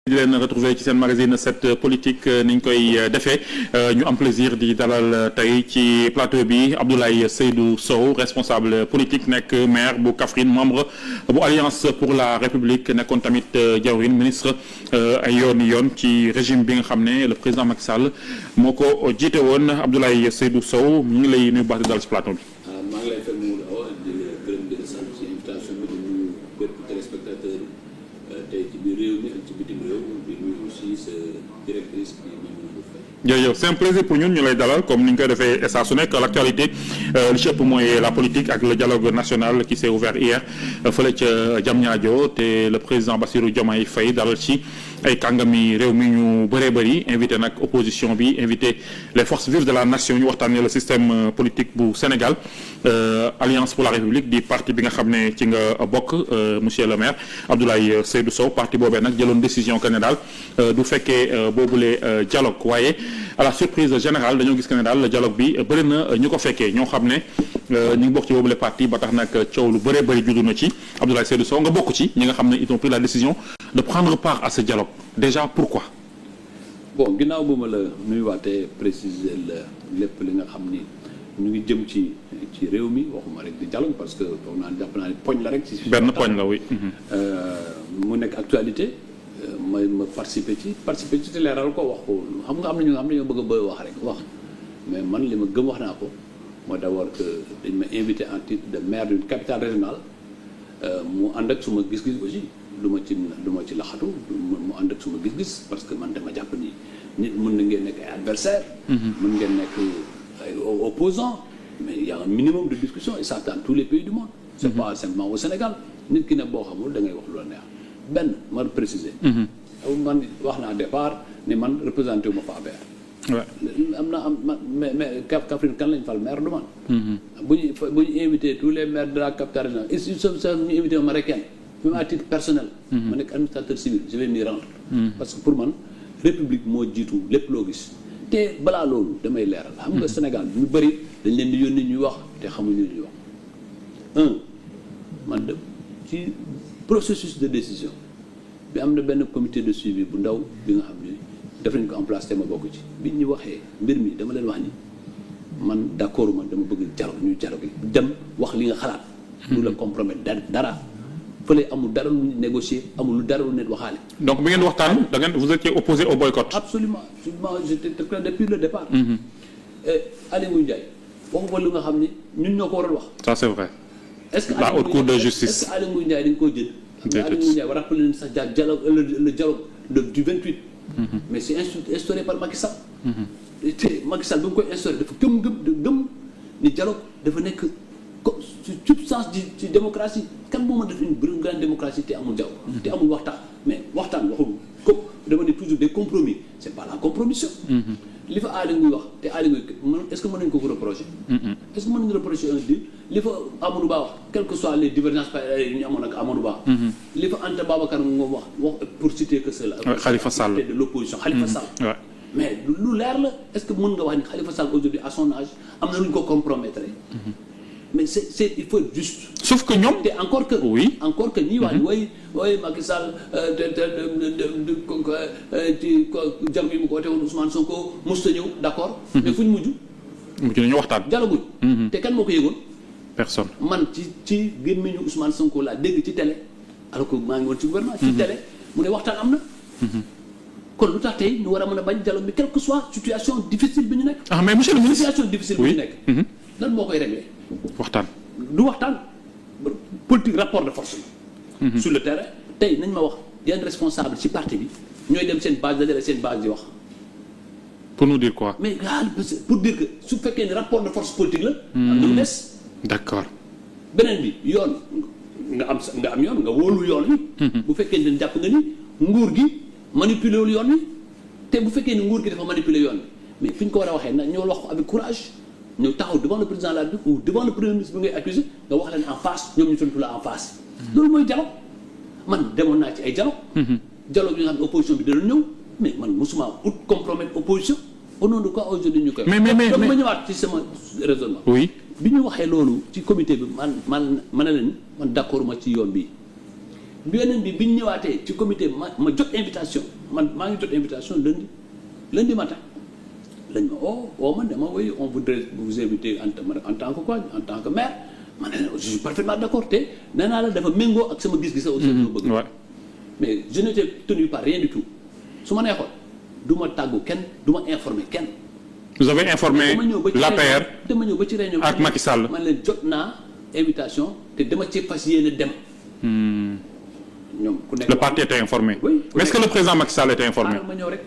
di leen retrouver ci seen magazine 7 politique ni ñu koy defee ñu am plaisir di dalal tey ci plateau bi Abdoulaye Seydou Sow responsable politique nekk maire bu Kaffrine membre bu Alliance pour la République nekkoon tamit jawriñ ministre ay yoon ci régime bi nga xam ne le président Macky Sall moo ko jiite woon Abdoulaye Seydou Sow ñu ngi lay nuyu baax di dal ci plateau bi. maa ngi lay fay di gërëm di sant ci invitation bi di nuyu bépp téléspectateur tey ci biir réew mi ak ci bitim réew di nuyu aussi sa directrice bi jërëjëf c'est un plaisir pour ñun ñu lay dalal comme ni ñu koy defee saa su nekk l'actualité li ci ëpp mooy la politique ak le dialogue national qui s'est ouvert hier fële ca Diamniadio te le président Bassirou Diomaye Faye dalal ci ay kàngami réew mi ñu bëree bëri invité nag opposition bi invité les forces vives de la nation ñu waxtaanee le système politique bu Sénégal Alliance pour la République di parti bi nga xam ne ci nga bokk monsieur le maire Abdoulaye Seydou Sow parti boobee nag jëloon décision que ne daal du fekkee boobule dialogue waaye à la surprise générale dañoo gis que ne daal dialogue bi bëri na ñu ko fekkee ñoo xam ne ñu ngi bokk ci boobule parti ba tax nag coow lu bëree bëri juddu na ci Abdoulaye Seydou Sow nga bokk ci ñi nga xam ne ils ont pris la décision de prendre part à ce dialogue déjà pourquoi. bon ginnaaw bu ma la nuyuwaatee préciser la lépp li nga xam ni ñu ngi jëm ci réew mi waxuma rek di dialogue parce que foog naa jàpp naa ne poñ la rek. ci benn poñ la oui. mu nekk actualité. ma participer ci te leeral ko wax ko xam nga am na ñu nga xam ne ñoo bëgg a wax rek wax mais man li ma gëm wax naa ko mooy d'abord que dañ ma invité en titre de maire d'une capitale régionale mu ànd ak suma gis-gis aussi du ma ci laxatu mu ànd ak suma gis-gis parce que man dama jàpp ni nit mën na ngeen nekk ay adversaire mën ngeen nekk ay opposant mais il y a un minimum de discussion et ça dans tous les pays du monde c'est pas simplement au Sénégal nit ki ne boo xamul da ngay wax lu la neex benn ma préciser. man wax naa départ ni man représenté wu ma fa APR. mais Kaffrine kan lañ fal maire du man. bu ñu invité tous les maires de la capitale régionale ñu invité ma rek kenn même à titre personnel. ma nekk administrateur civil je vais m'y rendre. parce que pour man république moo jiitu lépp loo gis te balaa loolu damay leeral. xam nga Sénégal ñu bëri dañ leen di yónni ñuy wax te xamuñu ñuy wax man de ci. processus de décision bi am na benn comité de suivi bu ndaw bi nga xam ne def nañ ko en place te ma bokk ci bi ñu waxee mbir mi dama leen wax ni man d'accord man dama bëgg dialogue ñu dialogue dem wax li nga xalaat lu la compromettre dara fële amul dara lu négocier amul lu dara lu nit waxaale donc bi ngeen waxtaan da ngeen vous étiez opposé au boycott. absolument j'étais très clair depuis le départ. Aly Ngouille Ndiaye waxu fa lu nga xam ni ñun ñoo ko waroon wax. ça c'est vrai. est-ce que la haute cour de justice est-ce que Aly Ngouille Ndiaye dañ koo jël. Aly Ngouille Ndiaye war a rappeler leen sax dialogue le dialogue du 28. mais c'est instauré par Macky Sall. te Macky Sall bi mu koy instauré dafa gëm ni dialogue dafa nekk substance ci démocratie kan moo mën def une grande démocratie te amul dialogue. te amul waxtaan mais waxtaan waxul comme dama ne toujours des compromis c'est pas la compromission. li fa Aly Ngouille wax te Aly Ngouille est-ce que mën nañu ko reprocher. est-ce que mën nañu reprocher un deal li fa Amadou Ba wax quelles que soient les divergences yu ñu amoon ak Amadou Ba. li fa Anta Babacar Ngom wax pour citer que cela. Khalifa Sall de l'opposition Khalifa Sall. mais lu leer la est-ce que mën nga wax ni Khalifa Sall aujourd'hui à son âge am na lu ñu ko compromettre. mais c'est il faut être juste. sauf que ñoom te encore que. oui encore que ñii wax ni way Macky Sall ci dialogue yi mu ko woote woon Ousmane Sonko mos a ñëw d'accord. mais fu ñu mujj. mujj nañu waxtaan. dialogue te kan moo ko yëgoon. personne. man ci gémmiñu Ousmane Sonko laa dégg ci télé alors que maa ngi woon ci gouvernement. ci télé mu ne waxtaan am na. kon lu tax tey ñu war a mën a bañ dialogue bi quelle que soit situation difficile bi ñu nekk. mais monsieur le ministre situation difficile bi ñu nekk. lan moo koy régler. waxtaan. du waxtaan politique rapport de force la. sur le terrain tey nañ ma wax yenn responsable ci parti bi ñooy dem seen base dajale seen base di wax. pour nous dire quoi. mais pour dire que su fekkee ne rapport de force politique la. am na lu des. d'accord. beneen bi yoon nga am yoon nga wóolu yoon wi. bu fekkee ne jàpp nga ni nguur gi manipuler wul yoon wi te bu fekkee ni nguur gi dafa manipuler yoon wi mais fi ñu ko war a waxee nag ñoo wax ko avec courage. ñëw taxaw devant le président de la République ou devant le premier ministre bi ngay accusé nga wax leen en face ñoom ñu tontu la en face. loolu mooy dialogue man demoon naa ci ay dialogue. dialogue yi nga xam ne opposition bi dana ñëw mais man mosuma ut compromettre opposition au nom de quoi aujourd'hui ñu koy. mais donc ma ñëwaat ci sama raisonnement. oui bi ñu waxee loolu ci comité bi man ne leen man d'accord ma ci yoon bi beneen bi ñu ñëwaatee ci comité ma jot invitation man maa ngi jot invitation lundi matin lañ ma woo man dama oui on voudrait vous inviter en tant que quoi en tant que maire man je suis parfaitement d'accord te nee naa la dafa méngoo ak sama gis-gis aussi ma bëgg mais je n'étais tenu par rien du tout su ma neexoon du ma tàggu kenn du ma informer kenn. vous avez informé l'APR dama ñëw ba ci réunion ak Macky Sall. man leen jot naa invitation te dama ci fas yéene dem. ñoom ku nekk le parti était informé. oui mais est-ce que le président Macky Sall était informé. ma ñëw rek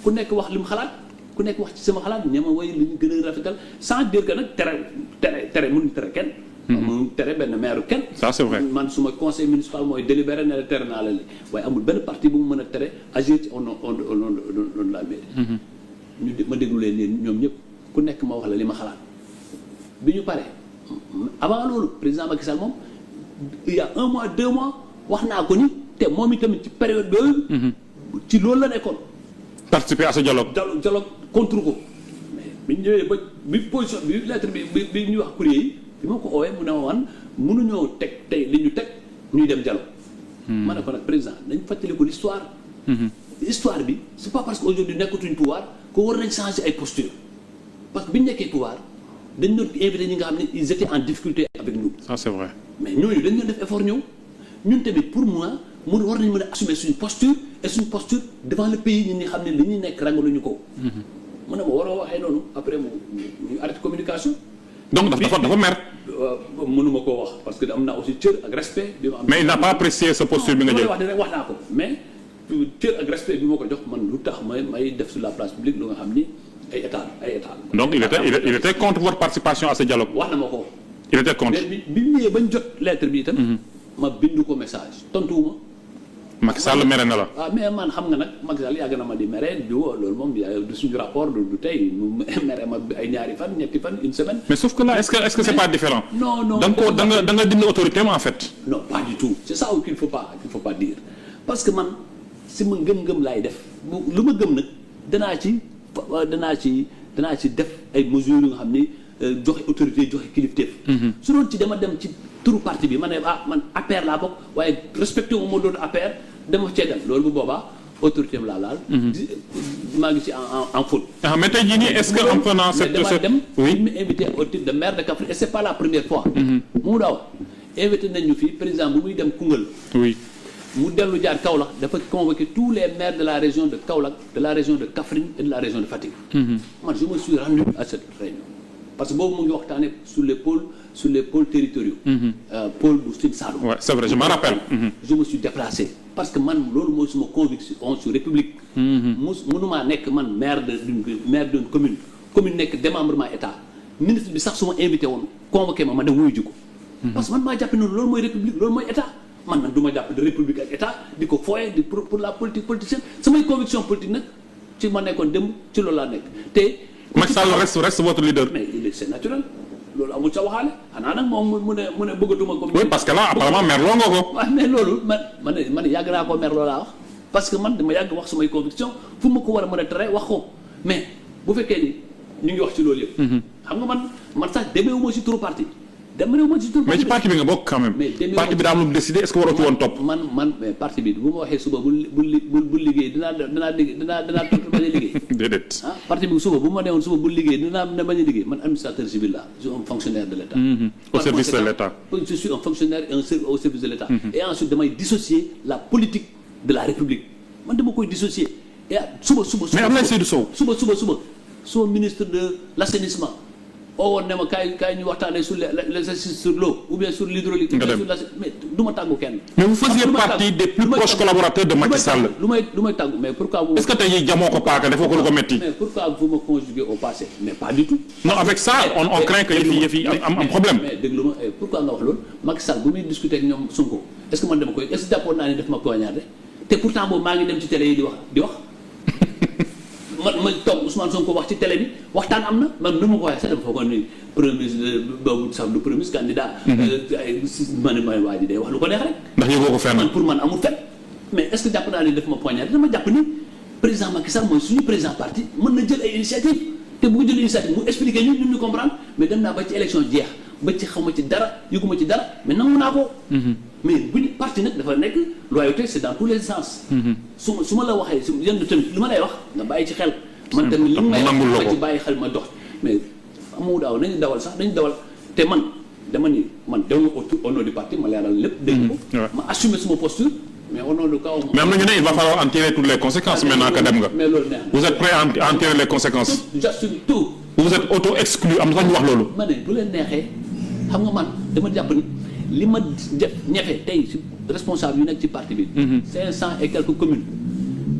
ku nekk wax li mu xalaat ku nekk wax ci sama xalaat ñama way li ñu gën a rafetal sans dire que nag tere mënuñ tere kenn. mënuñ tere benn maire kenn. ça c'est vrai man suma conseil municipal mooy délibéré ne la tere naa la li waaye amul benn parti bu mu mën a tere agir ci au nom de la mairie. ma déglu leen ñoom ñëpp ku nekk ma wax la li ma xalaat bi ñu paree avant loolu président Macky Sall moom il y a 1 mois 2 mois wax naa ko ni te moom itamit ci période boobu. ci loolu la nekkoon. participer à ce dialogue. dialogue contre ko mais bi ñu ñëwee ba bi position bi lettre bi ñuy wax courrier yi bi ma ko oowee mu ne ma wan mënuñoo teg tey li ñu teg ñuy dem dialogue. ma ne ko nag président nañ fàttaliku l'histoire. L'histoire bi c'est pas parce que aujourd'hui nekkatuñ pouvoir que war nañ changer ay posture parce que bi ñu nekkee pouvoir dañ doon invité ñi nga xam ne ils étaient en difficulté avec nous. ça c'est vrai. mais ñooñu dañ doon def effort ñëw ñun tamit pour moi war nañ mën a assumer suñu posture et suñu posture devant le pays ñi xam ne li ñuy nekk rangaluñu ko. mu ne ma waroo waxee noonu après ñu arrêté communication. donc dafa mer. mënuma koo wax parce que am naa aussi cër ak respect. bi ma am mais il n'a pas apprécié sa posture bi nga jël. wax naa ko mais. cër ak respect bi moo ko jox man lu tax may def sur la place publique lu nga xam ni ay état. donc il était contre votre participation à ce dialogue. wax na ma ko. il était contre. mais bi ñëwee bañ jot lettre bi itam. ma bindu ko message tontuwuma. Macky Sall mere na la. mais man xam nga nag Macky Sall yàgg na ma di mere loolu moom du suñu rapport du tey mu mere ma ay ñaari fan ñetti fan une semaine. mais sauf que là est-ce que c'est pas différent. non da nga dindi autorité en fait. non pas du tout c'est ça qu'il faut pas dire parce que man. si ma ngëm-ngëm laay def lu ma gëm nag danaa ci def ay mesures yu nga xam ni joxe autorité joxe kilifteef. su doon ci dama dem ci turu parti bi ma ne man APR laa bokk waaye respecté wu ma doon APR dama cee dem loolu bu boobaa autorité laa laal. maa ngi ci en faute. mais tey jii nii est-ce que en prenant cette dem mu invité au titre de maire de Kaffrine et c'est pas la première fois. mu daaw invité nañ ñu fii président bu muy dem Koungheul. oui. mu dellu jaar Kaolack dafa convoqué tous les maires de la région de Kaolack de la région de Kaffrine et de la région de Fatick. man je me suis rendu à cette réunion parce que boobu mu ngi waxtaanee sur les pôles territoriaux. pôle bu Sine Saloum. ouais c'est vrai je me rappelle. je me suis déplacé parce que man loolu mooy suma conviction sur république. mënumaa nekk man maire d'une commune nekk démembrement état ministre bi sax su ma invité woon convoqué ma dem wuyu ji ko. parce que man maa jàpp noonu loolu mooy république loolu mooy état. man nag du ma jàpp de république ak état di ko fooye di pour la politique politicienne samay conviction politique nag ci ma nekkoon démb ci loolu laa nekk te. Macky Sall reste votre leader. mais c'est naturel loolu amul sa waxaale xanaa nag moom mu ne bëggatuma ko. oui parce que là apparemment merloo nga ko. waaw mais loolu man yàgg naa koo merloo laa wax parce que man dama yàgg wax samay conviction fu ma ko war a mën a tere wax ko mais bu fekkee ni ñu ngi wax ci loolu yëpp. xam nga man sax demeewuma ci turu parti. mais ci parti bi nga bokk quand même. parti bi daa am lu mu décidé est-ce que waroo ci woon topp. man mais parti bi bu ma waxee suba bu liggéey dinaa topp bañ a liggéey. déedéet. parti bi suba bu ma newoon suba bu liggéey dinaa ne bañ a liggéey man administrateur civil la je suis un fonctionnaire de l'État. au service de l'État. je suis un fonctionnaire au service de l'État. et ensuite damay dissocier la politique de la République man dama koy dissocier et suba. mais Abdoulaye Seydou Sow. suba ministre de l'assainissement. woon ne ma kaay ñu waxtaanee sur sur l'eau ou bien sur l'hydraulique. mais du ma tàggu kenn. mais vous faisiez partie des plus proches collaborateurs de Macky Sall. lu may tàggu mais pourquoi vous. est-ce que tey jii jamoo ko paaka defoo ko lu ko metti. mais pourquoi vous me conjuguez au passé mais pas du tout. non avec ça on craint que yëf yi am problème. mais déglu ma pourquoi nga wax loolu Macky Sall bu muy discuter ak ñoom Sonko est-ce que man dama koy est-ce que jàppoon naa ne daf ma poignardé te pourtant boobu maa ngi dem ci télé yi di wax. ma toog Ousmane Sonko wax ci télé bi waxtaan am na man nu ma ko waxee sax dama foog ni premier ministre boobu sax du premier ministre candidat. ma ne waa ji day wax lu ko neex rek. ndax yëgoo ko fenn. man pour man amul fenn mais est-ce que jàpp naa ne daf ma poignardé dama jàpp ni président Macky Sall mooy suñu président parti mën na jël ay initiative te bu ko jël initiative mu expliquer ñu comprendre mais dem naa ba ci élection jeex ba ci xaw ma ci dara yëguma ci dara mais nangu naa ko. mais bu ñu parti nag dafa nekk loyauté c'est dans tous les sens. su ma la waxee su yenn tamit li ma lay wax nga bàyyi ci xel. man tamit li may wax ma ci bàyyi xel ma dox mais amoo daaw nañu dawal sax nañu dawal te man dama ni man dawlu au nom du parti ma leeral lépp dégg ko. ma assumer suma posture. mais au nom du cas mais am na ñu ne il va falloir en tirer toutes les conséquences maintenant que dem nga. mais loolu neex vous êtes prêt à en tirer les conséquences. j'assume tout. vous êtes auto-exclu am na sax ñu wax loolu. ma ne bu leen neexee xam nga man dama jàpp ni li ma def ñefe tey si responsable yu nekk ci parti bi. 500 et quelques communes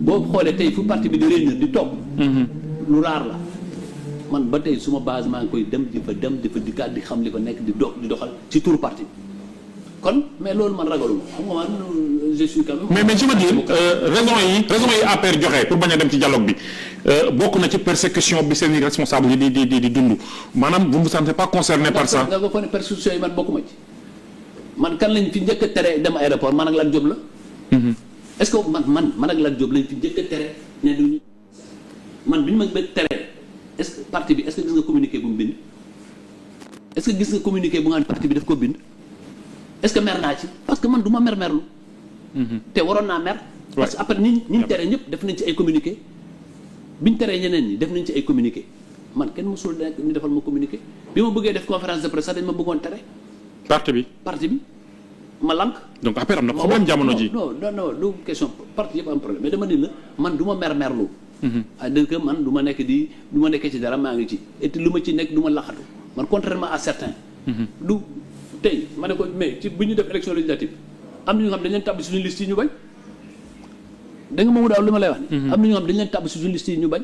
boo xoolee tey fu parti bi di réunir di toog. lu raar la man ba tey suma base maa ngi koy dem di fa dikkaat di xam li fa nekk di doxal ci turu parti bi kon mais loolu man ragaluma xam nga man je suis quand même. mais je veux dire raison yi APR joxe pour bañ a dem ci dialogue bi bokk na ci persécution bi seen i responsable yi di dund maanaam vous ne vous sentez pas concerné par ça. nga ko ne persécution yi man bokkuma ci man kan lañ fi njëkk a tere dem aéroport man ak Lat Diop la. est-ce que man ak Lat Diop lañ fi njëkk a tere ne duñu man bi ñu ma tere est-ce que parti bi est-ce que gis nga communiqué bu mu bind est-ce que gis nga communiqué bu nga xam parti bi daf ko bind. est-ce que mer naa ci parce que man du ma merlu. te waroon naa mer. parce que après ñi tere ñëpp def nañ ci ay communiqué. biñ teree ñeneen ñi def nañ ci ay communiqué man kenn mësul nekk ñu defal ma communiqué bi ma bëggee def conférence de presse sax dañ ma bëggoon tere. parti bi ma lank. donc après am na problème jamono ji. non du question parti yëpp am problème mais dama ni la man du ma merlu. c'est-à-dire que man du ma nekkee ci dara maa ngi ci et lu ma ci nekk du ma laxatu man contrairement à certains. du tey ma ne ko mais ci bu ñu def élection législative am na ñu xam dañ leen tàbb suñu liste yi ñu bañ da nga moomu daaw li ma lay wax ni am na ñu xam dañ leen tàbb suñu liste yi ñu bañ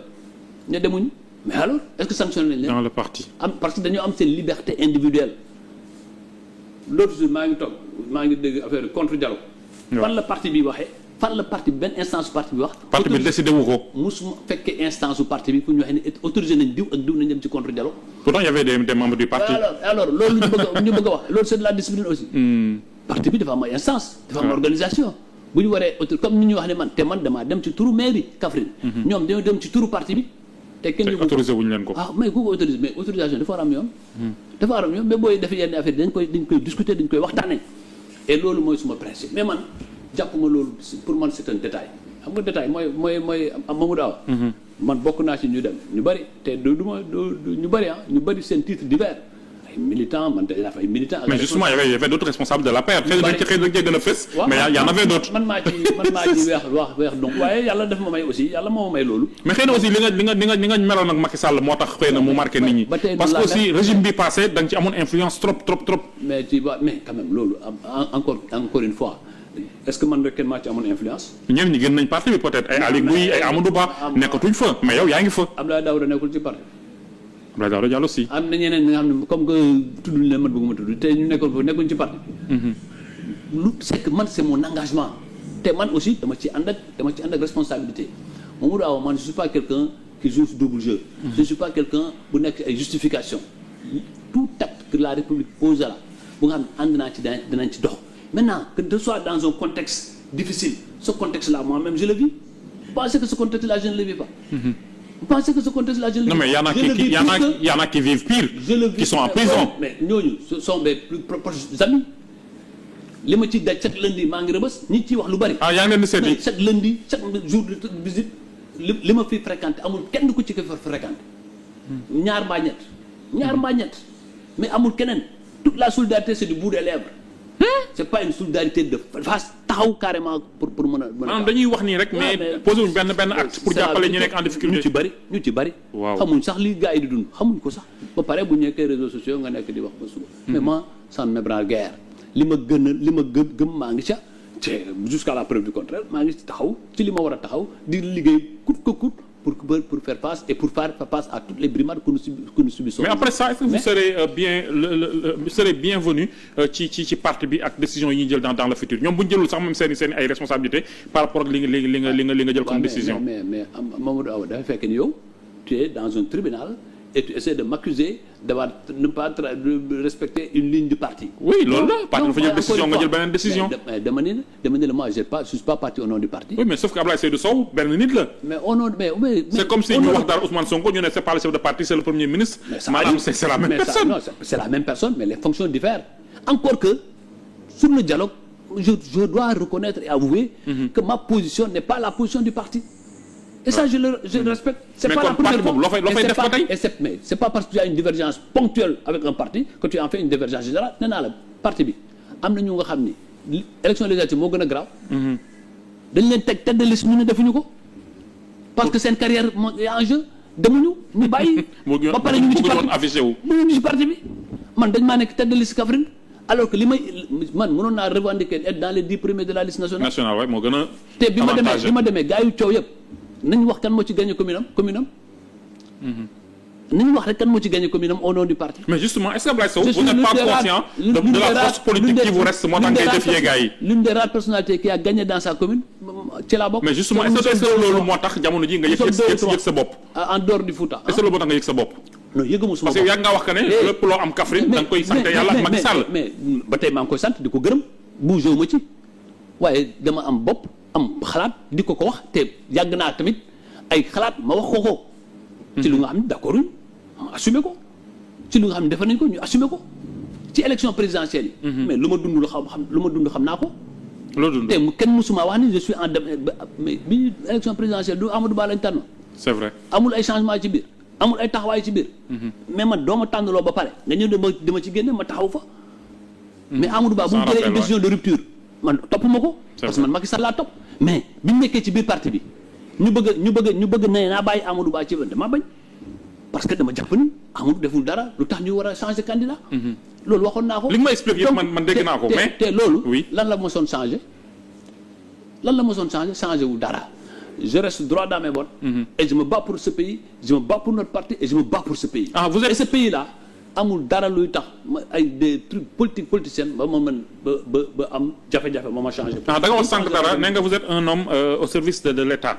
ne demuñu mais alors est-ce que sanctionné nañ leen dans le parti parce que dañoo am seen liberté individuelle l'autre jour maa ngi dégg affaire contre dialogue fan la parti bi waxee fan la parti bi benn instance su parti bi wax parti bi décidé wu ko musuma fekkee instance su parti bi pour ñu waxee ne autorisé nañ diw ak diw nañ dem ci contre dialogue pourtant il y avait des membres du parti alors loolu ñu bëgg a wax loolu c'est de la discipline aussi parti bi dafa am ay instance dafa am organisation bu ñu waree comme ni ñu wax ne man te man damaa dem ci turu mairie Kaffrine ñoom dañoo dem ci turu parti bi te kenn autorisé wuñu leen ko mais ku ko autorisé mais autorisation dafa war am yoon mais booy defee yenn affaire dañ koy discuter dañ koy waxtaanee et loolu mooy suma principe mais man jàppuma loolu pour man c'est un détail xam nga détail mooy Mamadou Awa man bokk naa ci ñu dem ñu bëri te ñu bëri seen titre divers ay militants man te ay militants mais justement il y avait d'autres responsables de l'APR xëy na gën a fës mais il y en avait d'autres man maa ci weex donc waaye yàlla def ma may aussi yàlla moo ma may loolu mais xëy na aussi li nga meloon ak Macky Sall moo tax xëy na mu marqué nit ñi parce que aussi régime bi passé da nga ci amoon influence trop mais quand même loolu encore une fois est-ce que man rek kenn maa ci amoon influence. ñenn ñi génn nañ parti bi peut-être ay Ali Guèye ay Amadou Ba nekkatuñ fa mais yow yaa ngi fa. Abdoulaye Daouda nekkul ci parti. Abdoulaye Daouda Diallo aussi. am na ñeneen ñi nga xam ne comme que tudduñ leen man bëgguma tudd te ñu nekkoon fa nekkuñ ci parti. lu c'est que man c'est mon engagement te man aussi dama ci ànd ak responsabilité Mamadou Awa man je suis pas quelqu'un qui joue ce double jeu. Je suis pas quelqu'un bu nekk ay justification tout acte que la République pose là bu nga xam ne ànd naa ci danañ ci dox. Maintenant, que ce soit dans un contexte difficile, ce contexte-là, moi-même, je le vis. Vous pensez que ce contexte-là, je ne le vis pas? Vous pensez que ce contexte-là, je ne le vis pas? Non, mais il y en a qui vivent pire, qui sont en prison. Mais nous, ce sont mes plus proches amis. li ma ci daj chaque lundi maa ngi Rebeuss ñi ciy wax lu bari. yaa ngi leen di seeti chaque lundi chaque jour de visite li ma fi fréquenté amul kenn ku ci ko fréquenté. ñaar mbaa ñett mais amul keneen toute la solidarité c'est du bout des lèvres. c'est pas une solidarité de face taxaw carrément pour mën a. maanaam dañuy wax nii rek mais posé wuñ benn acte pour jàppale ñu nekk en difficulté. ñu ci bari. waaw xamuñ sax li gars yi di dund xamuñ ko sax ba pare bu ñu nekkee réseaux sociaux nga nekk di wax ba suba. mais moi ça ne m'ébranle guère li ma gëm maa ngi ca te jusqu'à la preuve du contraire maa ngi taxaw ci li ma war a taxaw di liggéey coûte que coûte pour faire face et pour faire face à toutes les brimades que nous subissons. Mais après ça, est-ce que vous serez bienvenu ci parti bi ak décision yi ñuy jël dans le futur ñoom bu ñu jëlul sax même seen ay responsabilités par rapport ak li nga jël comme décision. mais Mamadou Awa dafa fekk ni yow tu es dans un tribunal et tu essaies de m'accuser d'avoir ne pas respecter une ligne du parti. Oui, loolu la parti dafa jël décision nga jël beneen décision. dama ne la moi je suis pas parti au nom du parti. Oui, mais sauf que Abdoulaye Seydou Sow benn nit la. mais au nom mais c'est comme si ñu wax dara Ousmane Sonko ñu ne c'est pas le chef de parti, c'est le premier ministre. maanaam c'est la même personne. Non, c'est la même personne, mais les fonctions diffèrent. Encore que sur le dialogue, je dois reconnaître et avouer que ma position n'est pas la position du parti. Et ça, je le respecte. C'est pas la première fois. Mais c'est pas parce que tu as une divergence ponctuelle avec un parti que tu en fais une divergence générale. Nee naa la parti bi am na ñu nga xam ni élection législative moo gën a grave. dañ leen teg tête de liste ñu ne defuñu ko. parce que seen carrière moo en jeu demuñu ñu bàyyi. ba pare ñu ngi ci parti bi man dañ maa nekk tête de liste Kaffrine alors que li may man mënoon naa revendiquer être dans les 10 premiers de la liste nationale. nationale waaye moo gën a. te bi ma demee gars yu coow yëpp. nañu wax kan moo ci gagné commune am nañu wax rek kan moo ci gagné commune am au nom du parti. mais justement est-ce que Abdoulaye Sow vous n'êtes pas conscient de la force politique qui vous reste moo tax ngay défier gars yi. l'une des rares personnalités qui a gagné dans sa commune ci laa bokk. mais justement est-ce que loolu moo tax jamono ji nga yëg sa bopp. en dehors du Fouta. est-ce que loolu moo tax nga yëg sa bopp. non yëguma suma bopp parce que yàgg nga wax que ne lépp loo am Kaffrine da nga koy sant yàlla ak Macky Sall. mais ba tey maa ngi koy sant di ko gërëm bougé wu ma ci waaye dama am bopp am xalaat di ko wax te yàgg naa tamit ay xalaat ma wax ko ci lu nga xam ne d'accord ñu assumé ko ci lu nga xam ne defe nañ ko ñu assumé ko ci élection présidentielle yi. mais lu ma dund xam naa ko. loolu dund te kenn musuma wax ni je suis en mais bi élection présidentielle du Amadou Ba lañ tànn. c'est vrai amul ay changement ci biir amul ay taxawaay ci biir. mais man doo ma tànnaloo ba pare nga ñëw dama ci génne ma taxaw fa. mais Amadou Ba bu mu jëlee une décision de rupture man topp ma ko. parce que man Macky Sall laa topp mais bi ñu nekkee ci biir parti bi. ñu bëgg ne naa bàyyi Amadou Ba ci dama bañ parce que dama jàpp ni Amadou deful dara lu tax ñu war a changer candidat. loolu waxoon naa ko. li nga ma expliqué man dégg naa ko mais te loolu. oui lan la mosoon changer changer wu dara. je reste droit dans mes bottes. Et je me bats pour ce pays, je me bats pour notre parti et je me bats pour ce pays. Et ce pays là amul dara luy tax ay des trucs politiciens ba ma mën ba am jafe-jafe ma changé. da nga wax sànq dara nee nga vous êtes un homme au service de l'État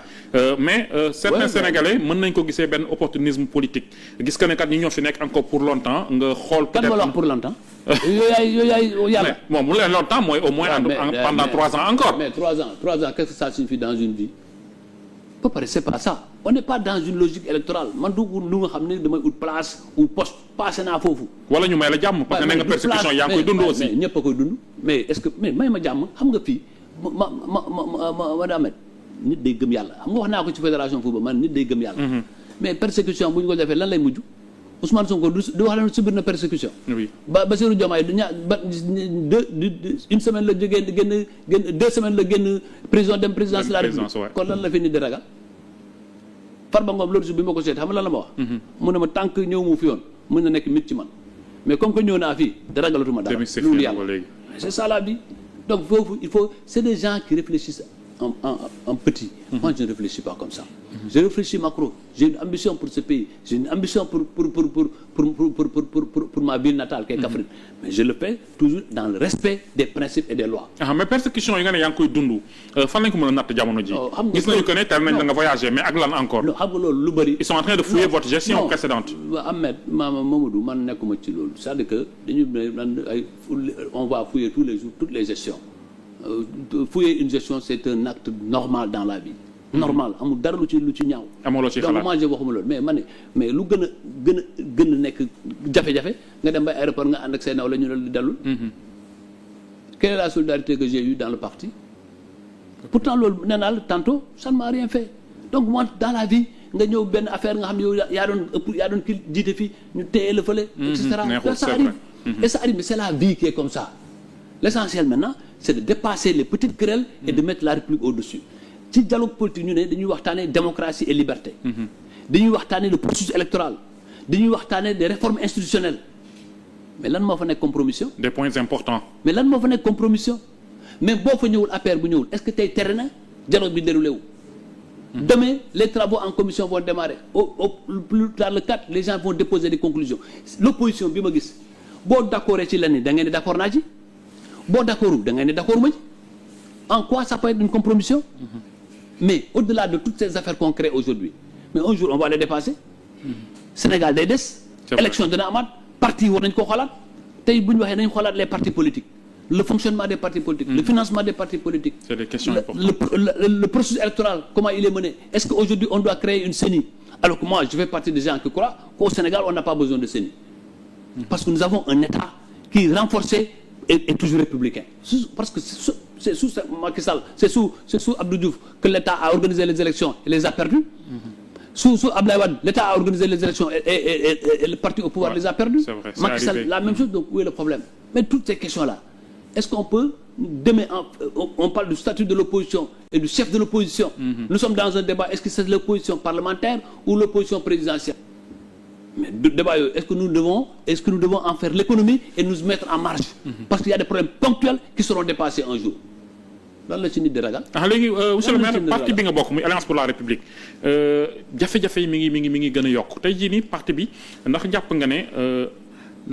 mais certains Sénégalais mën nañ ko gisee benn opportunisme politique gis que ne kat ñi ñoo fi nekk encore pour longtemps nga xool. peut-être kan ma la wax pour longtemps. yooyu yàlla. bon mu leen longtemps mooy au moins. pendant 3 ans encore. mais 3 ans qu'est-ce que ça signifie dans une vie. ba pare c'est pas ça on n'est pas dans une logique électorale man du lu nga xam ne damay ut place ou poste passé naa foofu. wala ñu may la jàmm parce que nee nga persécution yaa ngi koy dund aussi. mais ñëpp a koy dund mais est-ce que mais may ma jàmm xam nga fii ma Ahmed nit day gëm yàlla xam nga wax naa ko ci fédération football man nit day gëm yàlla. mais persécution bu ñu ko defee lan lay mujj Ousmane Sonko du wax leen subir na persécution. oui Bassirou Diomaye une semaine la jógee génn 2 semaines la génn prison dem présidence de la République kon lan la fi nit di ragal. Farba Ngom loolu bi ma ko seet xam nga lan la ma wax. mu ne ma tant que ñëw mu fi yoon mën na nekk mit ci man mais comme que ñëw naa fii dara ragalatuma dara. loolu yàlla c'est ça la vie. donc foofu il faut c'est des gens qui réfléchissent en petit. Moi je ne réfléchis pas comme ça. Je réfléchis macro. J'ai une ambition pour ce pays. J'ai une ambition pour ma ville natale qui est Kaffrine. Mais je le fais toujours dans le respect des principes et des lois. mais persécution yi nga ne yaa ngi koy dund fan lañ ko mën a natt jamono ji. gis nañu que ne tel nañ da nga voyager mais ak lan encore. non xam nga loolu lu bëri. ils sont en train de fouiller votre gestion précédente. Ahmed Mamadou man nekkuma ci loolu c'est-à-dire que dañu on va fouiller tous les jours toutes les gestions. Fouiller une gestion c'est un acte normal dans la vie. normal amul dara lu ci ñaaw. amuloo ci xalaat donc moi je waxuma loolu mais lu gën a nekk jafe-jafe nga dem ba aéroport nga ànd ak say naw la ñu ne dalul. Quelle est la solidarité que j'ai eue dans le parti. Pourtant loolu nee naa la tantôt ça ne m'a rien fait donc moi dans la vie nga ñëw benn affaire nga xam ne yow yaa doon ki jiite fii ñu téye la fële. et cetera ça arrive. et ça arrive mais c'est la vie qui est comme ça. L'essentiel maintenant c'est de dépasser les petites querelles et de mettre la République au-dessus. ci dialogue politique ñu ne dañuy waxtaanee démocratie et liberté. dañuy waxtaanee le processus électoral. dañuy waxtaanee des réformes institutionnelles. mais lan moo fa nekk compromission. des points importants. mais lan moo fa nekk compromission. mais boo fa ñëwul APR bu ñëwul est-ce que tey tere na dialogue bi déroulé wu. Demain les travaux en commission vont démarrer au plus tard le 4 les gens vont déposer des conclusions l'opposition bi ma gis boo d'accord ci lenn da ngeen ne d'accord naa ci boo d'accordul da ngeen ne d'accord ma ci en quoi ça peut être une compromission. Mais au-delà de toutes ces affaires qu'on crée aujourd'hui mais un jour on va les dépasser. Sénégal day des. élection dina amaat parti war nañ koo xoolaat tey bu ñu waxee nañ xoolaat les partis politiques le fonctionnement des partis politiques. le financement des partis politiques. C'est des questions importantes. Le processus électoral comment il est mené est-ce qu'aujourd'hui on doit créer une CENI alors que moi je fais partie des gens qui croient qu'au Sénégal on n'a pas besoin de CENI. Parce que nous avons un État qui est renforcé et toujours républicain. Parce que c'est sous Macky Sall, c'est sous Abdou Diouf que l'État a organisé les élections et les a perdues. Sous Abdoulaye Wade, l'État a organisé les élections et le parti au pouvoir les a perdues. C'est vrai, Macky Sall, la même chose, donc où est le problème? Mais toutes ces questions-là, est-ce qu'on peut demain, on parle du statut de l'opposition et du chef de l'opposition. Nous sommes dans un débat, est-ce que c'est l'opposition parlementaire ou l'opposition présidentielle? Mais le débat, est-ce que nous devons en faire l'économie et nous mettre en marge? Parce qu'il y a des problèmes ponctuels qui seront dépassés un jour. Lan la ci nit di ragal. léegi monsieur le maire parti bi nga bokk muy Alliance pour la République jafe-jafe yi mi ngi gën a yokk tey jii nii parti bi ndax jàpp nga ne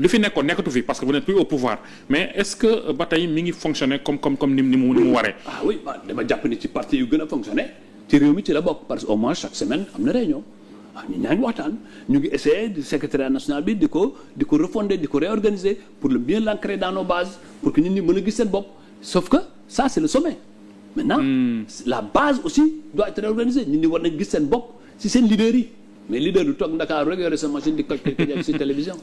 li fi nekkoon nekkatu fi parce que vous n'êtes plus au pouvoir mais est-ce que ba tey mi ngi fonctionner comme ni mu waree. Ah oui dama jàpp ni ci parti yu gën a fonctionner ci réew mi ci la bokk parce que au moins chaque semaine am na réunion. ñu ñaa ngi waxtaan ñu ngi essayer du secrétariat national bi di ko refonder di ko réorganiser pour le bien l'ancrer dans nos bases pour que nit ñi mën a gis seen bopp sauf que ça c'est le sommet maintenant la base aussi doit être réorganisée nit ñi war nañ gis seen bopp si seen leaders yi mais leader du toog Dakar rek yore sa machine di ko ci télévision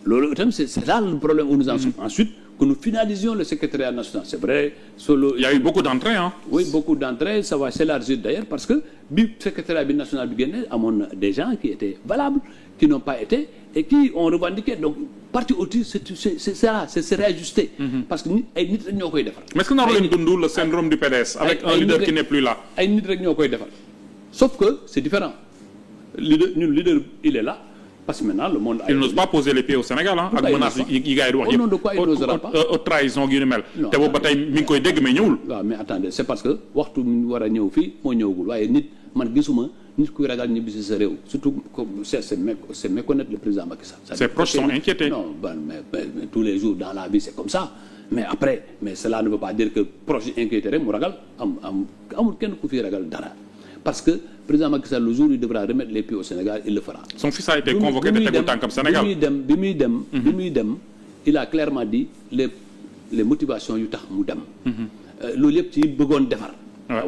loolu itam c'est là le problème où nous en sommes ensuite que nous finalisions le secrétariat national c'est vrai solo il y a eu beaucoup d'entrées oui beaucoup d'entrées ça va s'élargir d'ailleurs parce que bi secrétariat bi national bi génne amoon des gens qui étaient valables qui n'ont pas été et qui ont revendiqué donc parti aussi c'est ça c'est réajusté parce que ay nit rek ñoo koy defar mais est-ce que naru leen dund le syndrome du PDS avec un leader qui n'est plus là ay nit rek ñoo koy defar sauf que c'est différent leader il est là parce que maintenant le monde. Il n'ose pas poser les pieds au Sénégal ak menace yi gars yi di wax yëpp. au nom de quoi il n'osera pas trahison gi ni mel. te boobu ba tey mi ngi koy dégg mais ñëwul. waaw mais attendez c'est parce que waxtu mu war a ñëw fii moo ñëwagul waaye nit man gisuma nit kuy ragal ñibbi si sa réew surtout comme c'est méconnaître le président Macky Sall. Ses proches sont inquiétés. Non mais tous les jours dans la vie c'est comme ça mais après cela ne veut pas dire que proche yi inquiété rek mu ragal amul kenn ku fi ragal dara. Parce que président Macky Sall le jour où il devra remettre les pieds au Sénégal il le fera. Son fils a été convoqué de tegu tànkam Sénégal. bi muy dem il a clairement dit les motivations yu tax mu dem. loolu yëpp ci bëggoon defar.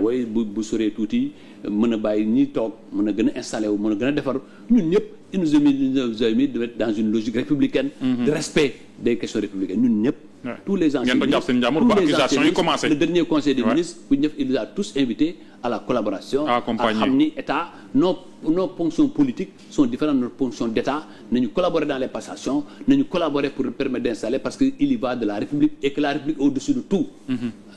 waaye bu soree tuuti mën a bàyyi ñi toog mën a gën a installé wu mën a gën a defar ñun ñëpp il nous a mis dans une logique républicaine. de respect des questions républicaines ñun ñëpp. tous les anciens ministres le dernier conseil des ministres bu ñu def il les a tous invités à la collaboration. à accompagner xam ni état nos fonctions politiques sont différentes de nos fonctions d'état nañu collaborer dans les passations nañu collaborer pour permettre d'installer parce que il y va de la République et que la République au-dessus de tout.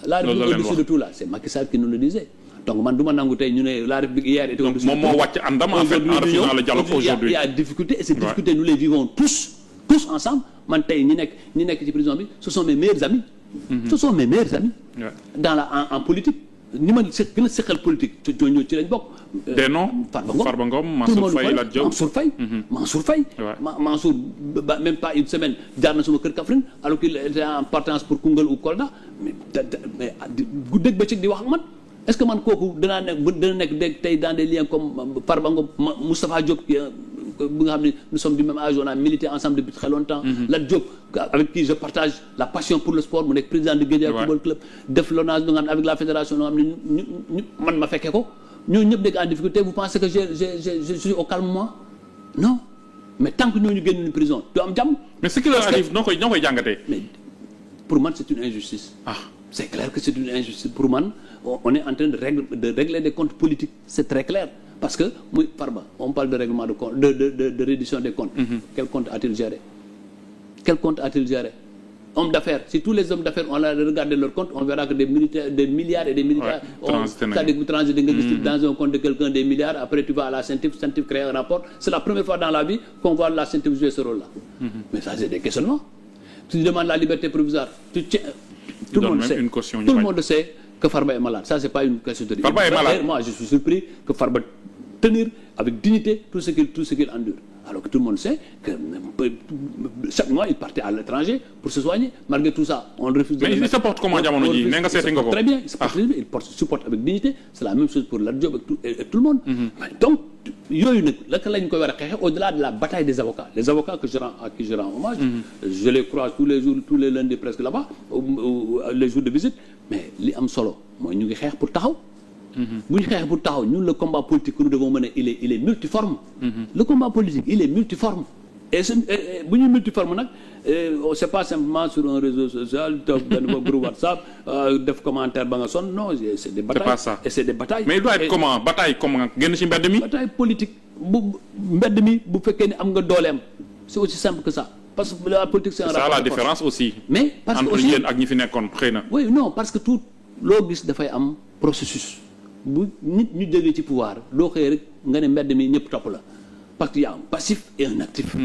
la République au-dessus de tout là c'est Macky Sall qui nous le disait. donc man du ma nangu tey ñu ne la République hier était au-dessus de tout. moom moo wàcc àndam en fait en refusant le dialogue aujourd'hui. il y a difficulté et ces difficultés nous les vivons tous ensemble man tey ñi nekk ci prison bi ce sont mes meilleurs amis. ce sont mes meilleurs amis. en politique. ni ma gën a seqal politique ñoo ci lañ bokk. des noms Farba Ngom Mansour Faye Lat Diop Mansour Faye. Mansour même pas une semaine jaar na sama kër Kaffrine alors qu'il était en partance pour Koungheul ou Kolda mais guddeeg bëccëg di wax ak man est-ce que man kooku dana nekk tey dans des liens comme Farba Ngom Moustapha Diop bi nga xam ne nous sommes du même âge on a milité ensemble depuis très longtemps. Lat Diop avec qui je partage la passion pour le sport mu nekk président de Guédiawaye Football Club def l'ONAS nga xam ne avec la fédération nga xam ne ñu man ma fekkee ko ñooñu ñëpp nekk en difficulté vous pensez que je suis au calme moi non mais tant que ñooñu génn prison du am jàmm. mais ce qui leur arrive noo koy jàngatee. mais pour man c'est une injustice. c'est clair que c'est une injustice pour man on est en train de régler des comptes politiques c'est très clair. Parce que muy Farba on parle de règlement de compte de réduction des comptes. Quel compte a-t-il géré hommes d'affaires si tous les hommes d'affaires on a regardé leur compte on verra que des milliards et des milliards. c'est-à-dire que transité nga gis dans un compte de quelqu'un des milliards après tu vas à la CENTIF crée un rapport c'est la première fois dans la vie qu'on voit la CENTIF jouer ce rôle-là. Mais ça c'est des questionnements. Tu demandes la liberté provisoire tout le monde sait que Farba est malade ça c'est pas une question de dire. Farba est malade. Moi je suis surpris que Farba tenir avec dignité tout ce qu'il endure alors que tout le monde sait que chaque mois il partait à l'étranger pour se soigner malgré tout ça on refuse de mais il se porte comment jamono ji ne nga seeti nga ko très bien il se porte avec dignité c'est la même chose pour Lat Diop et tout le monde donc yooyu nag laka lañ koy war a xeexe au-delà de la bataille des avocats les avocats à qui je rends hommage je les croise tous les jours tous les lundis presque là-bas les jours de visite mais li am solo mooy ñu ngi xeex pour taxaw bu ñu xeex pour taxaw ñun le combat politique que nous devons mener il est multiforme le combat politique il est multiforme et bu ñuy multiforme nag c'est pas simplement sur un réseau social toog benn groupe WhatsApp def commentaire ba nga sonn non c'est des batailles. C'est pas ça. Et c'est des batailles. mais il doit être comment bataille comment génn ci mbedd mi. bataille politique bu mbedd mi bu fekkee ni am nga dooleem c'est aussi simple que ça parce que la politique c'est un rapport de force. C'est ça la différence aussi. mais parce que aussi entre yéen ak ñi fi nekkoon xëy na. oui non parce que tout loo gis dafay am processus bu nit ñu jógee ci pouvoir doo xëy rek nga ne mbedd mi ñëpp topp la. Parce qu'il y a un passif et un actif.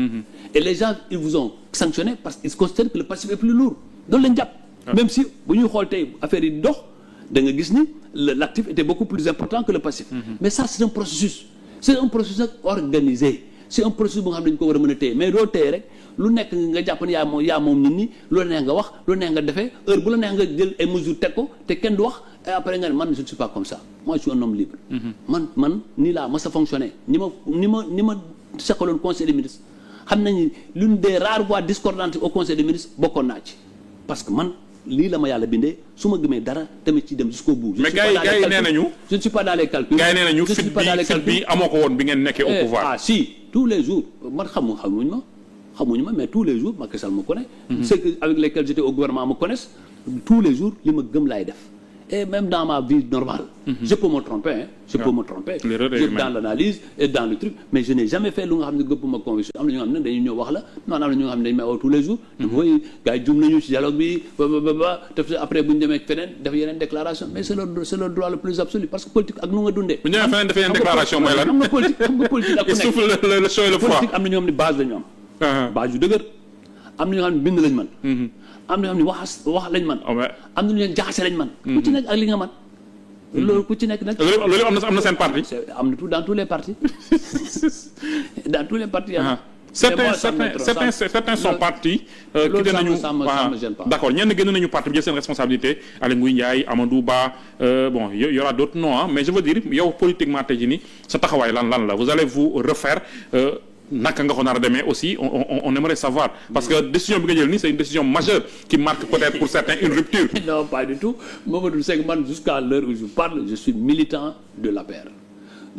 Et les gens, ils vous ont sanctionné parce qu'ils considèrent que le passif est plus lourd. Donc, même si, bu ñuy xool tey affaire yi dox da nga gis ni l'actif était beaucoup plus important que le passif. Mais ça, c'est un processus. C'est un processus organisé. C'est un processus bu nga xam ne dañu ko war a mën a téye mais doo téye rek lu nekk nga jàpp ne yaa moom nit ñi lu la neex nga wax lu la neex nga defee heure bu la neex nga jël ay mesures teg ko te kenn du wax et après nga ne man je ne suis pas comme ça moi je suis un homme libre. man nii laa mës a fonctionner ni ma seqaloon conseil des ministres xam nañu l'une des rares voix discordantes au conseil des ministres bokkoon naa ci parce que man lii la ma yàlla bindee su ma gëmee dara tamit ci dem jusqu'au bout. mais gars yi nee nañu. je ne suis pas dans les calculs. gars yi nee nañu fit bi amoo ko woon bi ngeen nekkee au pouvoir. ah si tous les jours man xamuñu ma mais tous les jours Macky Sall me connaît. ceux avec lesquels j'étais au gouvernement me connaissent tous les jours li ma gëm laay def. Et même dans ma vie normale, je peux me tromper, dans l'analyse et dans le truc, mais je n'ai jamais fait lu nga xam ne gëpp ma conviction am na ñoo xam ne dañuy ñëw wax la non am na ñoo xam ne dañu may woo tous les jours mooy gars yi jum nañu ci dialogue bi def après bu ñu demee feneen def yeneen déclaration mais c'est le droit le plus absolu parce que politique ak nu nga dundee bu ñu demee feneen def yeneen déclaration mooy lan xam nga politique ak ku nekk le chaud et le froid politique am na ñoo xam ne base la ñu am base yu dëgër am na ñoo xam ne bind lañ man am na ñoo xam ne wax lañ man am na ñoo jaxase lañ man ku ci nekk ak li nga man loolu ku ci nekk nag loolu am na seen parti am na tout dans tous les partis dans tous les partis certains sont partis quitté nañu d'accord ñenn génn nañu parti bi jël seen responsabilité Aly Ngouille Ndiaye Amadou Ba bon y aura d'autres noms mais je veux dire yow politiquement tey jii nii sa taxawaay lan la vous allez vous refaire naka nga ko nar a demee aussi on aimerait savoir parce que décision bi nga jël nii c'est une décision majeure qui marque peut-être pour certains une rupture. Non pas du tout Mamadou Seck man jusqu'à l'heure où je parle je suis militant de l'APR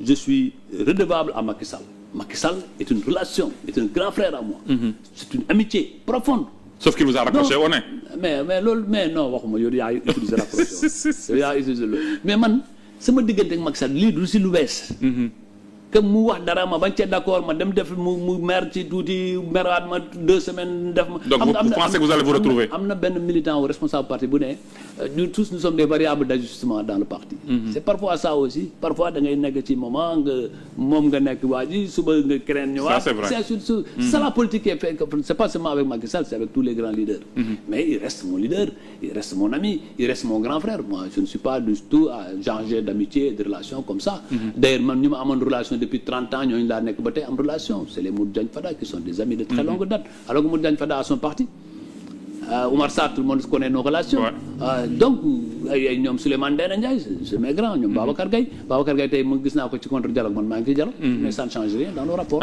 je suis redevable à Macky Sall. Macky Sall est une relation est un grand frère à moi. C'est une amitié profonde. Sauf qu'il vous a raccroché au nez. mais loolu mais non waxuma yow yaa utilisé raccroché yow yaa utilisé loolu mais man sama diggante ak Macky Sall lii du si lu bees. que mu wax dara ma bañ cee d'accord ma dem def mu mer ci tuuti meraat ma 2 semaines def ma. donc vous pensez que vous allez vous retrouver. am na benn militant ou responsable parti bu ne nous tous nous sommes des variables d'ajustement dans le parti. C'est parfois ça aussi parfois da ngay nekk ci moment nga nekk waa ji suba nga keneen ñëwaat. Ça c'est vrai c'est ça la politique qui est fait c'est pas seulement avec Macky Sall c'est avec tous les grands leaders. Mais il reste mon leader il reste mon ami il reste mon grand frère moi je ne suis pas du tout à changer d'amitié et de relation comme ça. D'ailleurs man ñu ma amoon relation depuis 30 ans ñooñu laa nekk ba tey am relation c'est les Modou Diagne Fada qui sont des amis de très longue date alors que Modou Diagne Fada a son parti Oumar Sarr tout le monde connaît nos relations donc ay ñoom Souleymane Ndéné Ndiaye c'est mes grands ñoom Babacar Gaye tey mu gis naa ko ci contre dialogue man maa ngi ci dialogue mais ça ne change rien dans nos rapports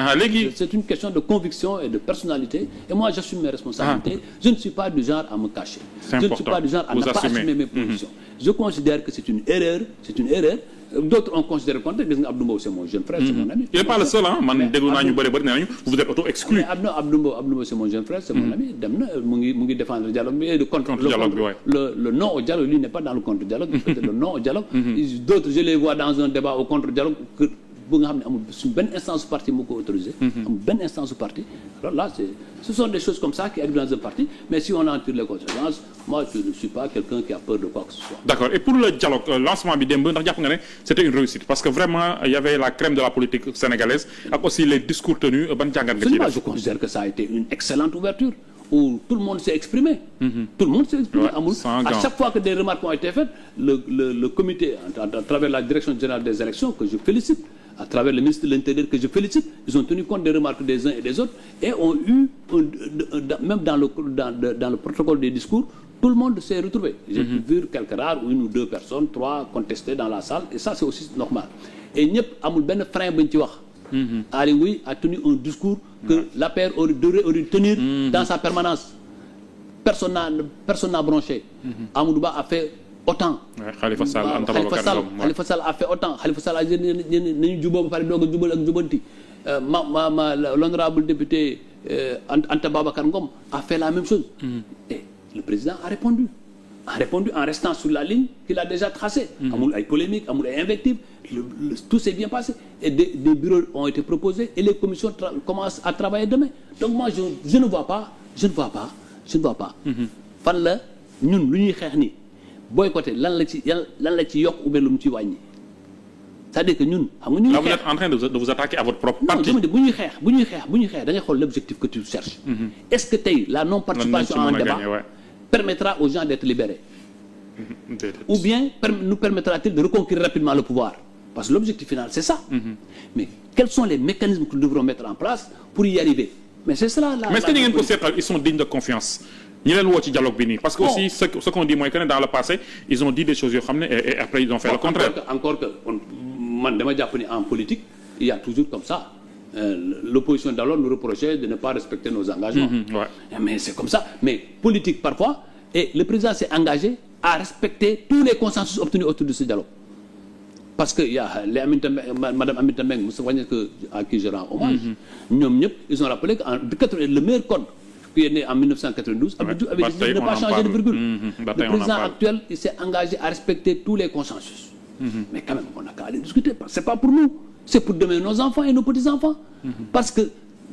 c'est une question de conviction et de personnalité et moi j'assume mes responsabilités je ne suis pas du genre à me cacher je ne suis pas du genre à ne pas assumer mes positions je considère que c'est une erreur d'autres ont considéré le contraire gis nga Abdou Mbow c'est mon jeune frère c'est mon ami. Il n'est pas le seul hein man déglu naa ñu bëri nee nañu vous êtes auto-exclu. mais Abdou Mbow c'est mon jeune frère c'est mon ami dem na mu ngi défendre le dialogue mais le non au dialogue lui n'est pas dans le contre-dialogue. Peut-être le non au dialogue. D'autres je les vois dans un débat au contre-dialogue bu nga xam ne amul suñ benn instance su parti moo ko autorisé. amul benn instance su parti alors là ce sont des choses comme ça qui arrivent dans un parti mais si on en tire les conséquences moi je ne suis pas quelqu'un qui a peur de quoi que ce soit. D'accord et pour le dialogue lancement bi démb ndax jàpp nga ne c'était une réussite parce que vraiment il y avait la crème de la politique sénégalaise ak aussi les discours tenus ban jàngat nga ciy def. Je considère que ça a été une excellente ouverture où tout le monde s'est exprimé. Tout le monde s'est exprimé. À chaque fois que des remarques ont été faites le comité à travers la direction générale des élections que je félicite à travers le ministre de l'Intérieur que je félicite ils ont tenu compte des remarques des uns et des autres et ont eu même dans le protocole des discours tout le monde s'est retrouvé. J'ai vu quelques rares une ou deux personnes 3 contester dans la salle et ça c'est aussi normal et ñëpp amul benn frein bu ñu ci wax Aly Ngouille a tenu un discours que l'APR aurait tenir dans sa permanence. Personne n'a bronché. Amadou Ba a fait autant. Khalifa Sall a fait autant. Khalifa Sall a dit nañu juboo ba pare doog a jubal ak jubanti. L'honorable député Anta Babacar Ngom a fait la même chose. Et le président a répondu en restant sur la ligne qu'il a déjà tracée. Amul ay polémique, amul ay invective, tout s'est bien passé. Et des bureaux ont été proposés et les commissions commencent à travailler demain. Donc moi je ne vois pas. fan la ñun lu ñuy xeex ni boycotté lan la ci yokk ou bien lu mu ci wàññi. C'est-à-dire que ñun xam nga ñu. Là vous êtes en train de vous attaquer à votre propre parti. Non, bu ñuy xeex da ngay xool l'objectif que tu cherches. Est-ce que tey la non participation en débat permettra aux gens d'être libérés? Ou bien nous permettra-t-il de reconquérir rapidement le pouvoir? Parce que l'objectif final c'est ça. Mais quels sont les mécanismes que nous devrons mettre en place pour y arriver? Mais c'est cela là. Mais est-ce que ngeen ko seetal ils sont dignes de confiance ñi leen woo ci dialogue bi nii parce que aussi ce qu'on dit mooy que dans le passé ils ont dit des choses yoo xam ne et après ils ont fait le contraire. Encore que man dama jàpp ni en politique il y a toujours comme ça l'opposition d'alors nous reprochait de ne pas respecter nos engagements. Mais c'est comme ça. Mais politique parfois et le président s'est engagé à respecter tous les consensus obtenus autour de ce dialogue. Parce que il y a Madame Aminata Mbengue Moustapha Niasse à qui je rends hommage. ñoom ñëpp ils ont rappelé que le meilleur code qui est né en 1992 avait dit de ne pas changer de virgule. Le président actuel il s'est engagé à respecter tous les consensus. Mais quand même on n'a qu'à aller discuter parce que c'est pas pour nous, c'est pour demain nos enfants et nos petits-enfants. Parce que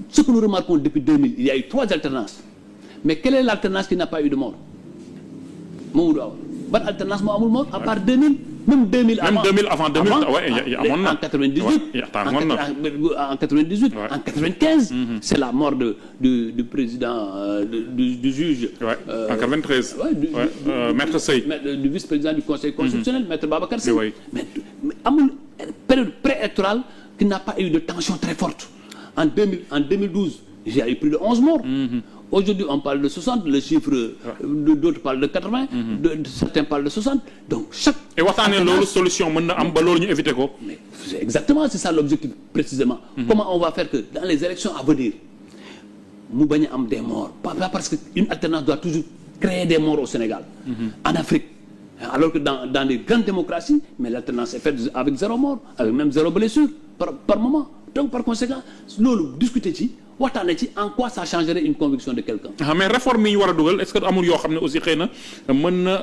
ce que nous remarquons depuis 2000 il y a eu 3 alternances. Mais quelle est l'alternance qui n'a pas eu de mort? Mamadou Awa ban alternance moo amul mort à part 2000. Même 2000 avant 2000 en 98 en 98 en 95 c'est la mort du président du juge en 93 maître Sey du vice-président du conseil constitutionnel maître Babacar Sey mais amul période préélectorale qui n'a pas eu de tension très forte en 2012 il y a eu plus de 11 morts. Aujourd'hui, on parle de 60, le chiffre, d'autres parlent de 80, certains parlent de 60. Donc, chaque... Et waxtaanee loolu solution mën na am ba loolu ñu éviter ko. Mais exactement, c'est ça l'objectif précisément. Comment on va faire que dans les élections à venir, mu bañ a am des morts. Pas parce qu'une alternance doit toujours créer des morts au Sénégal, en Afrique. Alors que dans les grandes démocraties, mais l'alternance est faite avec 0 mort, avec même 0 blessure par moment. Donc, par conséquent, loolu discuter ci. waxtaanee ci en quoi ça changerait une conviction de quelqu'un. Mais réforme yi ñu war a dugal est-ce que amul yoo xam ne aussi xëy na mën na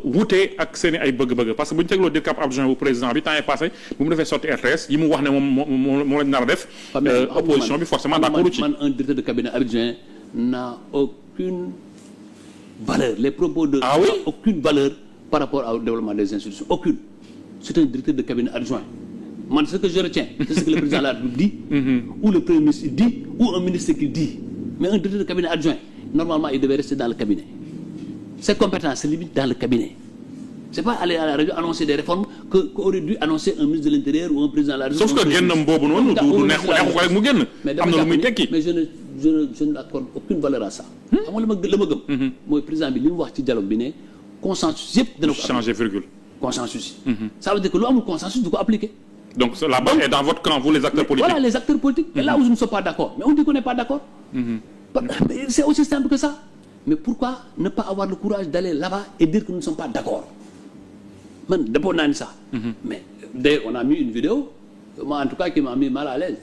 wute ak seen i ay bëgg-bëgg parce que bu ñu tegloo di cap adjoint bu président bi temps est passé bu mu defee sorti RTS yi mu wax ne moom lañ nar a def. opposition bi forcément d'accord ci. man un directeur de cabinet adjoint n'a aucune valeur. Les propos de. Ah oui? Aucune valeur par rapport au développement des institutions aucune. C'est un directeur de cabinet adjoint. Man, ce que je retiens, c'est ce que le président de la République dit, ou le Premier ministre dit, ou un ministre qui dit. Mais un directeur de cabinet adjoint, normalement, il devait rester dans le cabinet. Ses compétences se limitent dans le cabinet. C'est pas aller à la radio annoncer des réformes qu'aurait dû annoncer un ministre de l'Intérieur ou un président de la République. Sauf que génnam boobu noonu du neexu ko rek mu génn. Am na lu muy tekki. Mais je n'accorde aucune valeur à ça. Xam nga la ma gëm. Mooy président bi li mu wax ci dialogue bi ne consensus yëpp dana ko changer virgule. Consensus yi. Ça veut dire que lu amul consensus du ko appliquer. Donc la balle est dans votre camp, vous les acteurs politiques. Voilà les acteurs politiques. Et là où je ne suis pas d'accord, mais on dit qu'on n'est pas d'accord. C'est aussi simple que ça. Mais pourquoi ne pas avoir le courage d'aller là-bas et dire que nous ne sommes pas d'accord? Man, d'abord on a dit ça. Mais d'ailleurs on a mis une vidéo, moi en tout cas qui m'a mis mal à l'aise.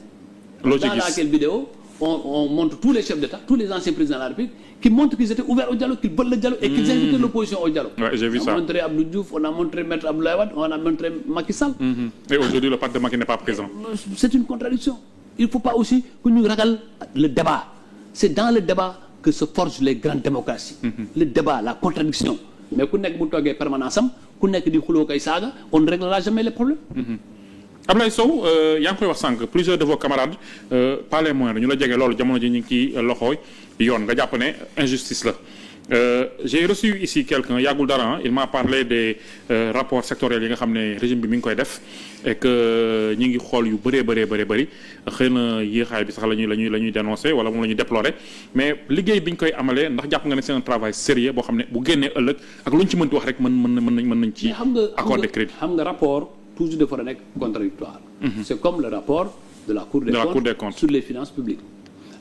Dans laquelle vidéo, on montre tous les chefs d'État, tous les anciens présidents de la République, qui montrent qu'ils étaient ouverts au dialogue, qu'ils veulent le dialogue et qu'ils invitaient l'opposition au dialogue. Ouais, j'ai vu ça. On a montré Abdou Diouf, on a montré Maître Abdoulaye Wade, on a montré Macky Sall. Et aujourd'hui, le pacte de Macky n'est pas présent. C'est une contradiction. Il ne faut pas aussi que nous regardions le débat. C'est dans le débat que se forgent les grandes démocraties. Le débat, la contradiction. Mais quand on est permanence, on ne réglera jamais les problèmes. Ablaye Sow yaa ngi koy wax sànq plusieurs de vos camarades pas les moyens ñu la jege loolu jamono ji ñu ngi ciy loxooy yoon nga jàpp ne injustice la j'ai reçu ici quelqu'un yàggul dara il m'a parlé des rapports sectoriels yi nga xam ne régime bi mi ngi koy def et que ñi ngi xool yu bëri xëy na yéexaay bi sax la ñuy dénoncer wala moom la ñuy déplorer mais liggéey bi ñu koy amalee ndax jàpp nga ne c'est un travail sérieux boo xam ne bu génnee ëllëg ak lu ñu ci mënti wax rek mën nañ ci accorder crédit. Xam nga rapport toujours dafa nekk contradictoire. C'est comme le rapport de la Cour des comptes sur les finances publiques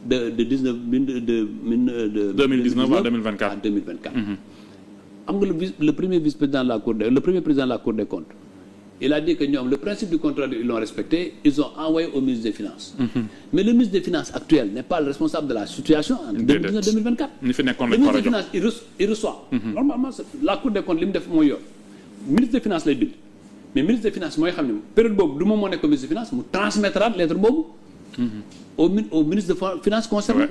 de 2019 à 2024. À 2024. Am nga le premier vice-président de la Cour le premier président de la Cour des comptes, il a dit que ñoom le principe du contrôle ils l'ont respecté, ils ont envoyé au ministre des Finances. Mais le ministre des Finances actuel n'est pas le responsable de la situation en 2019 2024. Le ministre des Finances il reçoit. Normalement la Cour des comptes li mu def mooy yoon ministre des Finances lay bind. Mais ministre des Finances mooy xam ne période boobu du moom moo nekk ministre des Finances mu transmettra lettre boobu au ministre des Finances concerné.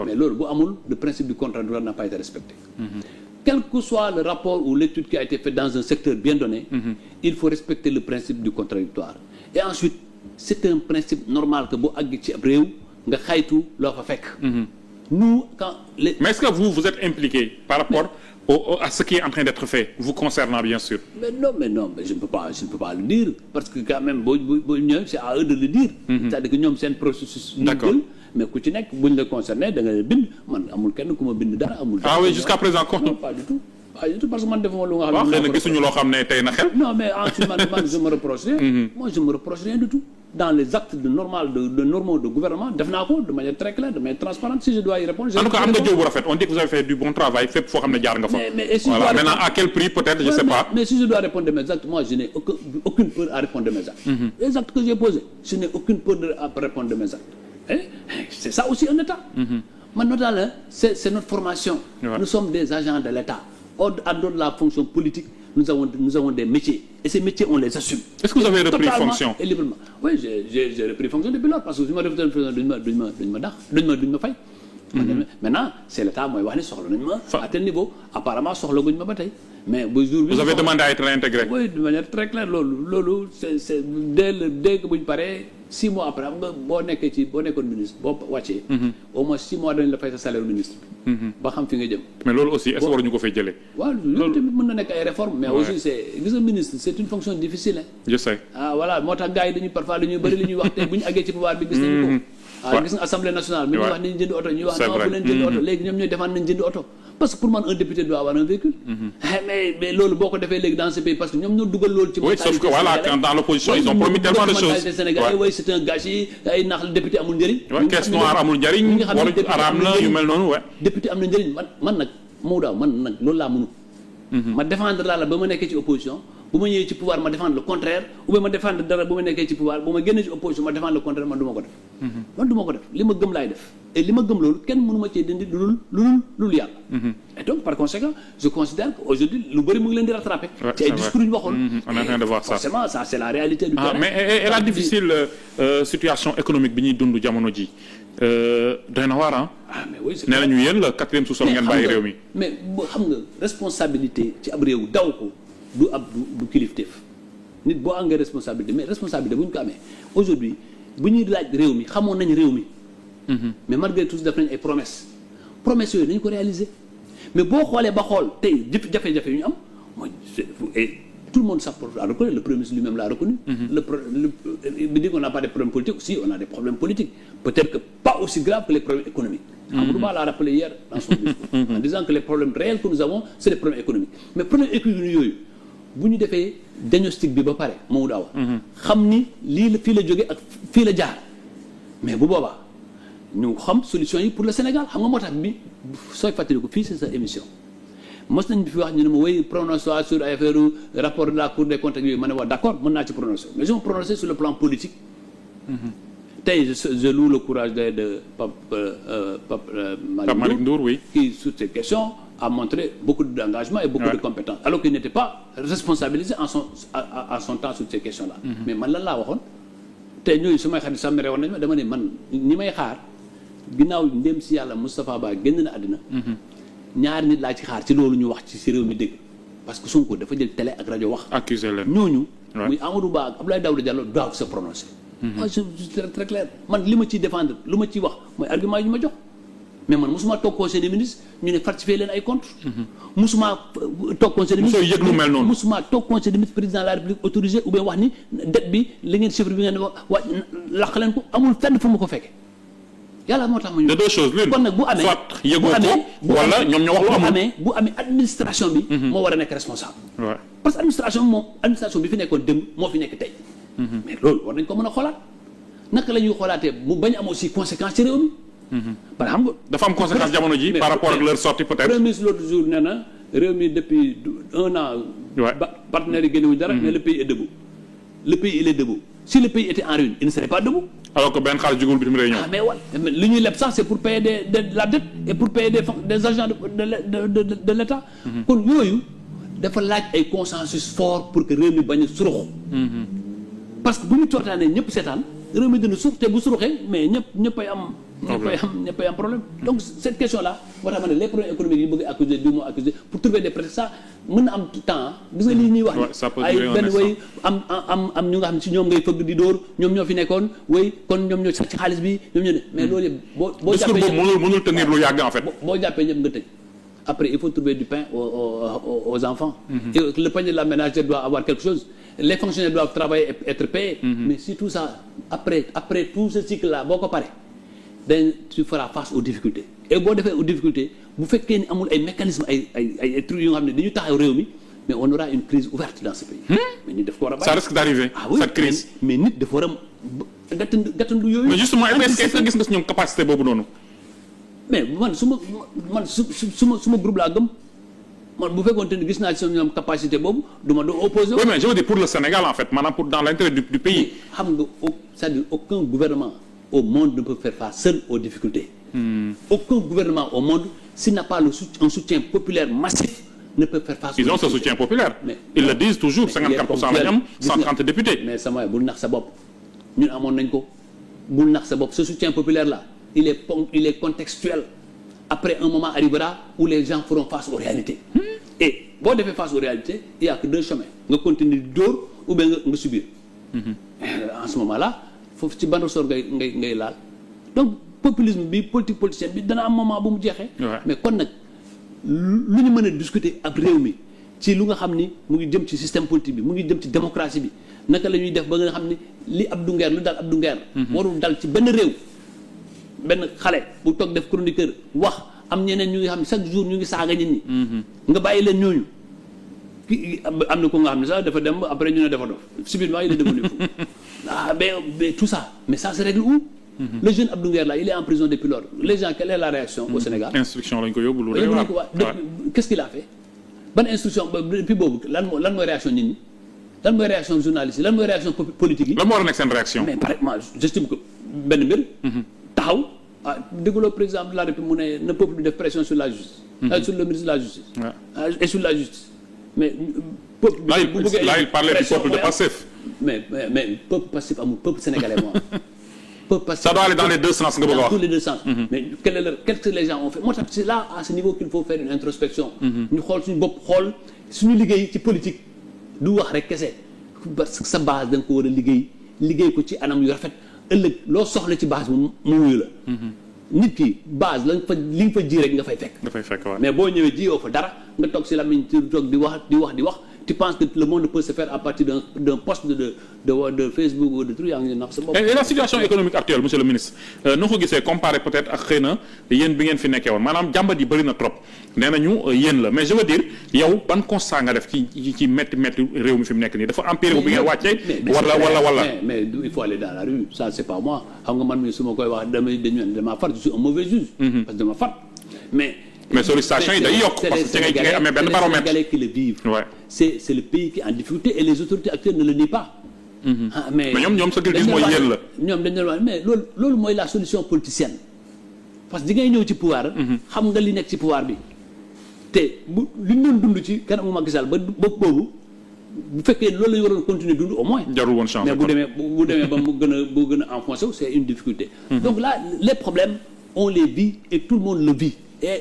Mais loolu bu amul le principe du contrat n'a pas été respecté. Quel que soit le rapport ou l'étude qui a été faite dans un secteur bien donné, il faut respecter le principe du contradictoire. Et ensuite, c'est un principe normal que boo àgg ci ab réew nga xaytu loo fa fekk. Nous, Mais est-ce que vous êtes impliqué par rapport à ce qui est en train d'être fait, vous concernant bien sûr? Mais je ne peux pas le dire parce que quand même c'est à eux de le dire. C'est-à-dire que ñoom seen processus. D'accord. Mais ku ci nekk buñ la concerné da nga bind man amul kenn ku ma bind dara amul. Ah oui, jusqu'à présent non pas du tout parce que man defuma lu nga xam ne. waaw xëy na gisuñu loo xam ne tey na xel. Non mais ensuite man je me reproche rien. Moi je me reproche rien du tout. Dans les actes normaux de gouvernement def naa ko de manière très claire de manière transparente si je dois y répondre. En tout cas am na jiw bu rafet on dit que vous avez fait du bon travail fépp foo xam ne jaar nga fa. mais si voilà maintenant à quel prix peut-être je sais pas. Mais si je dois répondre de mes actes, moi je n'ai aucune peur à répondre de mes actes. Les actes que j'ai posés, je n'ai aucune peur à répondre de mes actes. C'est ça aussi un État. Maintenant là, c'est notre formation. Ouais. Nous sommes des agents de l'État. En dehors de la fonction politique, nous avons des métiers. Et ces métiers, on les assume. Est-ce que vous avez repris fonction? Et librement. Oui, j'ai repris fonction depuis lors parce que si je me refais duñ ma fay. Maintenant, c'est l'État mooy wax ne soxla nañ ma à tel niveau. Apparemment soxla guñ ma ba tey. Mais bu jour bi vous avez demandé à être réintégré? Oui, de manière très claire. Loolu c'est dès que bu ñu paree 6 mois après xam nga boo nekkoon ministre boo wàccee. Au moins 6 mois dañ la fay sa salaire ministre. ba xam fi nga jëm. Mais loolu aussi est-ce que waruñu ko fay jëlee? waaw loolu tamit mën na nekk ay réformes. Mais aussi gis nga ministre c'est une fonction difficile. Je sais. Voilà moo tax gars yi dañuy parfois dañuy bëri li ñuy wax te bu ñu àggee ci pouvoir bi gis nañu ko. Gis nga assemblée nationale bi ñuy wax nañu jënd oto ñuy wax non bu leen jënd oto léegi ñoom ñooy défendre nañ jënd oto parce que pour man un député doit avoir un véhicule. Mais loolu boo ko defee léegi dans ce pays parce que ñoom ñoo dugal loolu ci oui sauf que voilà dans l'opposition ils ont promis tellement de choses. Oui c'est un gâchis ay nax député amul njëriñ. caisse noire amul njëriñ waru araam la yu mel noonu député am na njëriñ man nag Maodo man nag loolu laa mënu. ma défendre la ba ma nekkee ci opposition bu ma ñëwee ci pouvoir ma défendre le contraire ou bien ma défendre dara bu ma nekkee ci pouvoir bu ma génnee ci opposition ma défendre le contraire man du ma ko def. man du ma ko def li ma gëm laay def et li ma gëm loolu kenn mënu ma cee dindi lu yàlla. Et donc par conséquent je considère qu'aujourd'hui lu bëri mu ngi leen di rattraper. ci ay discours yu ñu waxoon. On est en train de voir ça. Forcément ça c'est la réalité du terrain. Mais et la difficile situation économique bi ñuy dund jamono ji doy na waar mais oui c'est nee nañu yéen la 4e sous-sol ngeen bàyyi réew mi. mais xam nga responsabilité ci ab réew daw ko du kilifteef nit boo am nga responsabilité mais responsabilité bu ñu ko amee aujourd'hui bu ñuy laaj réew mi xamoon nañ réew mi. mais malgré tout def nañ ay promesses yooyu dañu ko réaliser mais boo xoolee ba xool tey jafe-jafe yu ñu am mooy et tout le monde l'a reconnu, le Premier ministre lui-même l'a reconnu. Il dit qu'on n'a pas de problèmes politiques. Si, on a des problèmes politiques. Peut-être que pas aussi graves que les problèmes économiques. Amadouba l'a rappelé hier dans son discours, en disant que les problèmes réels que nous avons, c'est les problèmes économiques. Mais problèmes économiques yooyu bu ñu defee diagnostic bi ba pare Maodo Awa. xam ni lii la fii la jógee ak fii la jaar mais bu boobaa ñu xam solution yi pour le Sénégal xam nga moo tax bi sooy fàttaliku fii c'est sa émission. mos nañ bi fi wax ñu ne ma way prononcé sur ay affaire rapport de la Cour des comptes yooyu ma ne wax d'accord mën naa ci prononcer mais je me prononcer sur le plan politique. tey je loue le courage de Pape Malick Ndour oui. qui sur ces questions a montré beaucoup d'engagement et beaucoup de compétences alors qu'il n'était pas responsabilisé en son temps sur ces questions-là. mais man lan laa waxoon tey ñooyu su may xarit sax mere woon nañ ma dama ne man ñi may xaar ginnaaw ndéem si yàlla Moustapha Ba génn na àddina. ñaari nit laa ci xaar ci loolu ñu wax ci réew mi dégg parce que Sonko dafa jël télé ak rajo wax. accusé leen ñooñu. muy Amadou Ba ak Abdoulaye Daouda Diallo doivent se prononcer. moi je suis très très clair man li ma ciy défendre lu ma ciy wax mooy argument yi ñu ma jox mais man mosuma toog conseil des ministres ñu ne falsifier leen ay comptes. mosuma toog conseil des ministres mosoo yëg lu mel noonu. mosuma toog conseil des ministres président de la République autorisé ou bien wax ni dette bi li ngeen chiffre bi ngeen wax laq leen ko amul fenn fu ma ko fekkee. yàlla moo tax ma ñu. de deux choses l'une kon nag bu amee soit yëgoo ko wala ñoom ñoo wax lu amul bu amee administration bi. moo war a nekk responsable. parce que administration bi fi nekkoon démb moo fi nekk tey. mais loolu war nañ ko mën a xoolaat naka la ñuy xoolaatee mu bañ am aussi conséquence ci réew mi. parce que xam nga dafa am conséquence jamono ji par rapport ak leur sortie peut-être. premier ministre l'autre jour nee na réew mi depuis 1 an. partenaires yi génnewuñu dara. mais le pays est debout. le pays il est debout si le pays était en ruine il ne serait pas debout. alors que benn xaalis jugul bitim réunion. mais wala li ñuy leb sax c'est pour payer la dette et pour payer des agents de l'État. kon yooyu dafa laaj ay consensus fort pour que réew mi bañ a surux. parce que bu ñu tootaanee ñëpp seetaan réew mi dina suux te bu suruxee mais ñëppay am. ñëppay am problème. donc cette question là moo tax ma ne les problèmes économiques yi bëgg a accuser du moins accuser pour trouver des prétextes ça mën na am temps gis nga lii ñuy wax. ay benn way am ñu nga xam ne si ñoom ngay fëgg di dóor ñoom ñoo fi nekkoon way kon ñoom ñoo sax ci xaalis bi ñoom ñoo ne mais loolu yëpp boo jàppee discours boobu mënul tenir lu yàgg en fait. boo jàppee ñëpp nga tëj après il faut trouver du pain aux enfants. Et le panier de la ménagère doit avoir quelque chose. Les fonctionnaires doivent travailler et être payés. Mais si tout ça après tout ce cycle là boo ko paree dañ tu feras face aux difficultés et boo defee aux difficultés bu fekkee ni amul ay mécanismes ay trucs yu nga xam ne dañu taxaw réew mi mais on aura une crise ouverte dans ce pays. mais nit daf ko war a bàyyi. ça risque d'arriver cette crise. mais nit dafa war a gàttandu yooyu. mais justement est-ce que gis nga si ñoom capacité boobu noonu. mais man su ma groupe laa gëm man bu fekkoon te ni gis naa ci ñoom capacité boobu du ma doo opposé. oui mais je veux dire pour le Sénégal en fait maanaam pour dans l'intérêt du pays. xam nga c'est-à-dire aucun gouvernement au monde ne peut faire face seul aux difficultés. Aucun gouvernement au monde s'il n'a pas un soutien populaire massif ne peut faire face. Ils ont ce soutien populaire. Ils le disent toujours 54% lañ am 130 députés. mais sama waay bul nax sa bopp ñun amoon nañ ko bul nax sa bopp ce soutien populaire là il est contextuel. Après un moment arrivera où les gens feront face aux réalités. Et boo defee face aux réalités il y a que deux chemins nga continuer di dóor ou bien nga subir. En ce moment là foofu ci ban ressort ngay laal donc populisme bi politique politicienne bi dana am moment bu mu jeexee. mais kon nag lu ñu mën a discuter ak réew mi ci lu nga xam ni mu ngi jëm ci système politique bi mu ngi jëm ci démocratie bi naka la ñuy def ba nga xam ni li Abdou Nguer lu dal Abdou Nguer. warul dal ci benn réew. benn xale bu toog def chroniqueur wax am ñeneen ñu ngi xam ne chaque jour ñu ngi saaga nit ñi. nga bàyyi leen ñooñu ki am na ko nga xam ne sax dafa dem après ñu ne dafa dof subitement il est devenu fou. mais tout ça mais ça se règle où. Le jeune Abdou Nguer là il est en prison depuis lors les gens quelle est la réaction au Sénégal. instruction lañ ko yóbbu lu rëy qu'est-ce qu'il a fait ban instruction depuis boobu lan mooy réaction nit ñi lan mooy réaction journaliste yi lan mooy réaction politique yi. lan moo war a nekk seen réaction. mais pareillement j'estime que benn mbir. taxaw dégguloo président de la République mu ne na peuple bi def pression sur la justice. sur le ministre de la justice. et sur la justice. mais peuple bi bu bëggee là il parlait du peuple de Pastef. mais peuple Pastef amul peuple sénégalais moo am. peuple Pastef ça doit aller dans les deux sens nga bëgg a wax. dans tous les deux sens. mais qu'est-ce que les gens ont fait moo tax c'est là à ce niveau qu'il faut faire une introspection. ñu xool suñu bopp xool suñu liggéey ci politique du wax rek kese parce que sa base da nga ko war a liggéey ko ci anam yu rafet. ëllëg loo soxla ci base mu wuyu la. nit ki base li nga fa ji rek nga fay fekk. waaw mais boo ñëwee jiyoo fa dara nga toog si lamiñ ci toog di wax tu penses que le monde peut se faire à partir d'un post de Facebook ou de truc yaa ngi nax sa bopp. et la situation économique actuelle monsieur le ministre noo ko gisee comparé peut-être ak xëy na yéen bi ngeen fi nekkee woon maanaam jàmbat yi bëri na trop nee nañu yéen la mais je veux dire yow ban constat nga def ci métti réew mi fi mu nekk nii dafa empiré bi ngeen wàccee. wala mais il faut aller dans la rue ça c'est pas moi xam nga man mii su ma koy wax dama far je suis un mauvais juge. parce que dama far mais sollicitation yi day yokk parce que ci ngay amee benn baromètre. C'est les Sénégalais qui le vivent. C'est le pays qui est en difficulté et les autorités actuelles ne le nient pas. mais ñoom sa gis mooy yéen la. ñoom dañu leen wax mais loolu mooy la solution politicienne parce que di ngay ñëw ci pouvoir. xam nga li nekk ci pouvoir bi te bu li ñu doon dund ci kanamu Macky Sall ba boobu bu fekkee loolu la ñu waroon continuer dund au moins. jarul woon chance mais bu demee ba mu gën a enfoncé c'est une difficulté. donc là les problèmes on les vit et tout le monde le vit.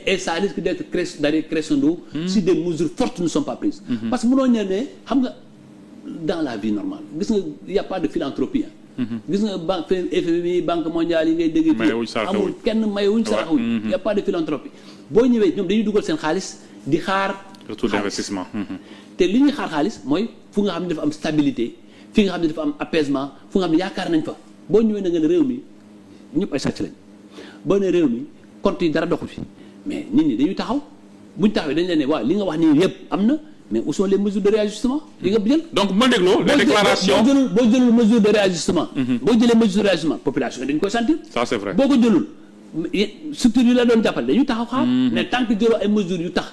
Et ça risque d'être crescendo si des mesures fortes ne sont pas prises. Parce que mënoo ñëw ne xam nga dans la vie normale gis nga y a pas de philanthropie. gis nga banque FMI banque mondiale yi ngay dégg. amul kenn mayewuñ saraxuñ. y a pas de philanthropie. boo ñëwee ñoom dañuy dugal seen xaalis di xaar. retour d'investissement. te li ñuy xaar xaalis mooy fu nga xam ne dafa am stabilité fi nga xam ne dafa am apaisement fu nga xam ne yaakaar nañ fa boo ñëwee na nga ne réew mi ñëpp ay sàcc lañ boo ne réew mi compte yi dara doxul fi. mais nit ñi dañuy taxaw buñ taxawee dañ leen ne waaw li nga wax nii yëpp am na mais où sont les mesures de réajustement yi nga jël. donc bu ma dégloo les déclarations boo jëlul mesure de réajustement. boo jëlee mesure de réajustement population dañ koy sentir. ça c'est vrai boo ko jëlul structure yi la doon jàppale dañuy taxaw xaar. mais tant que jëloo ay mesures yu tax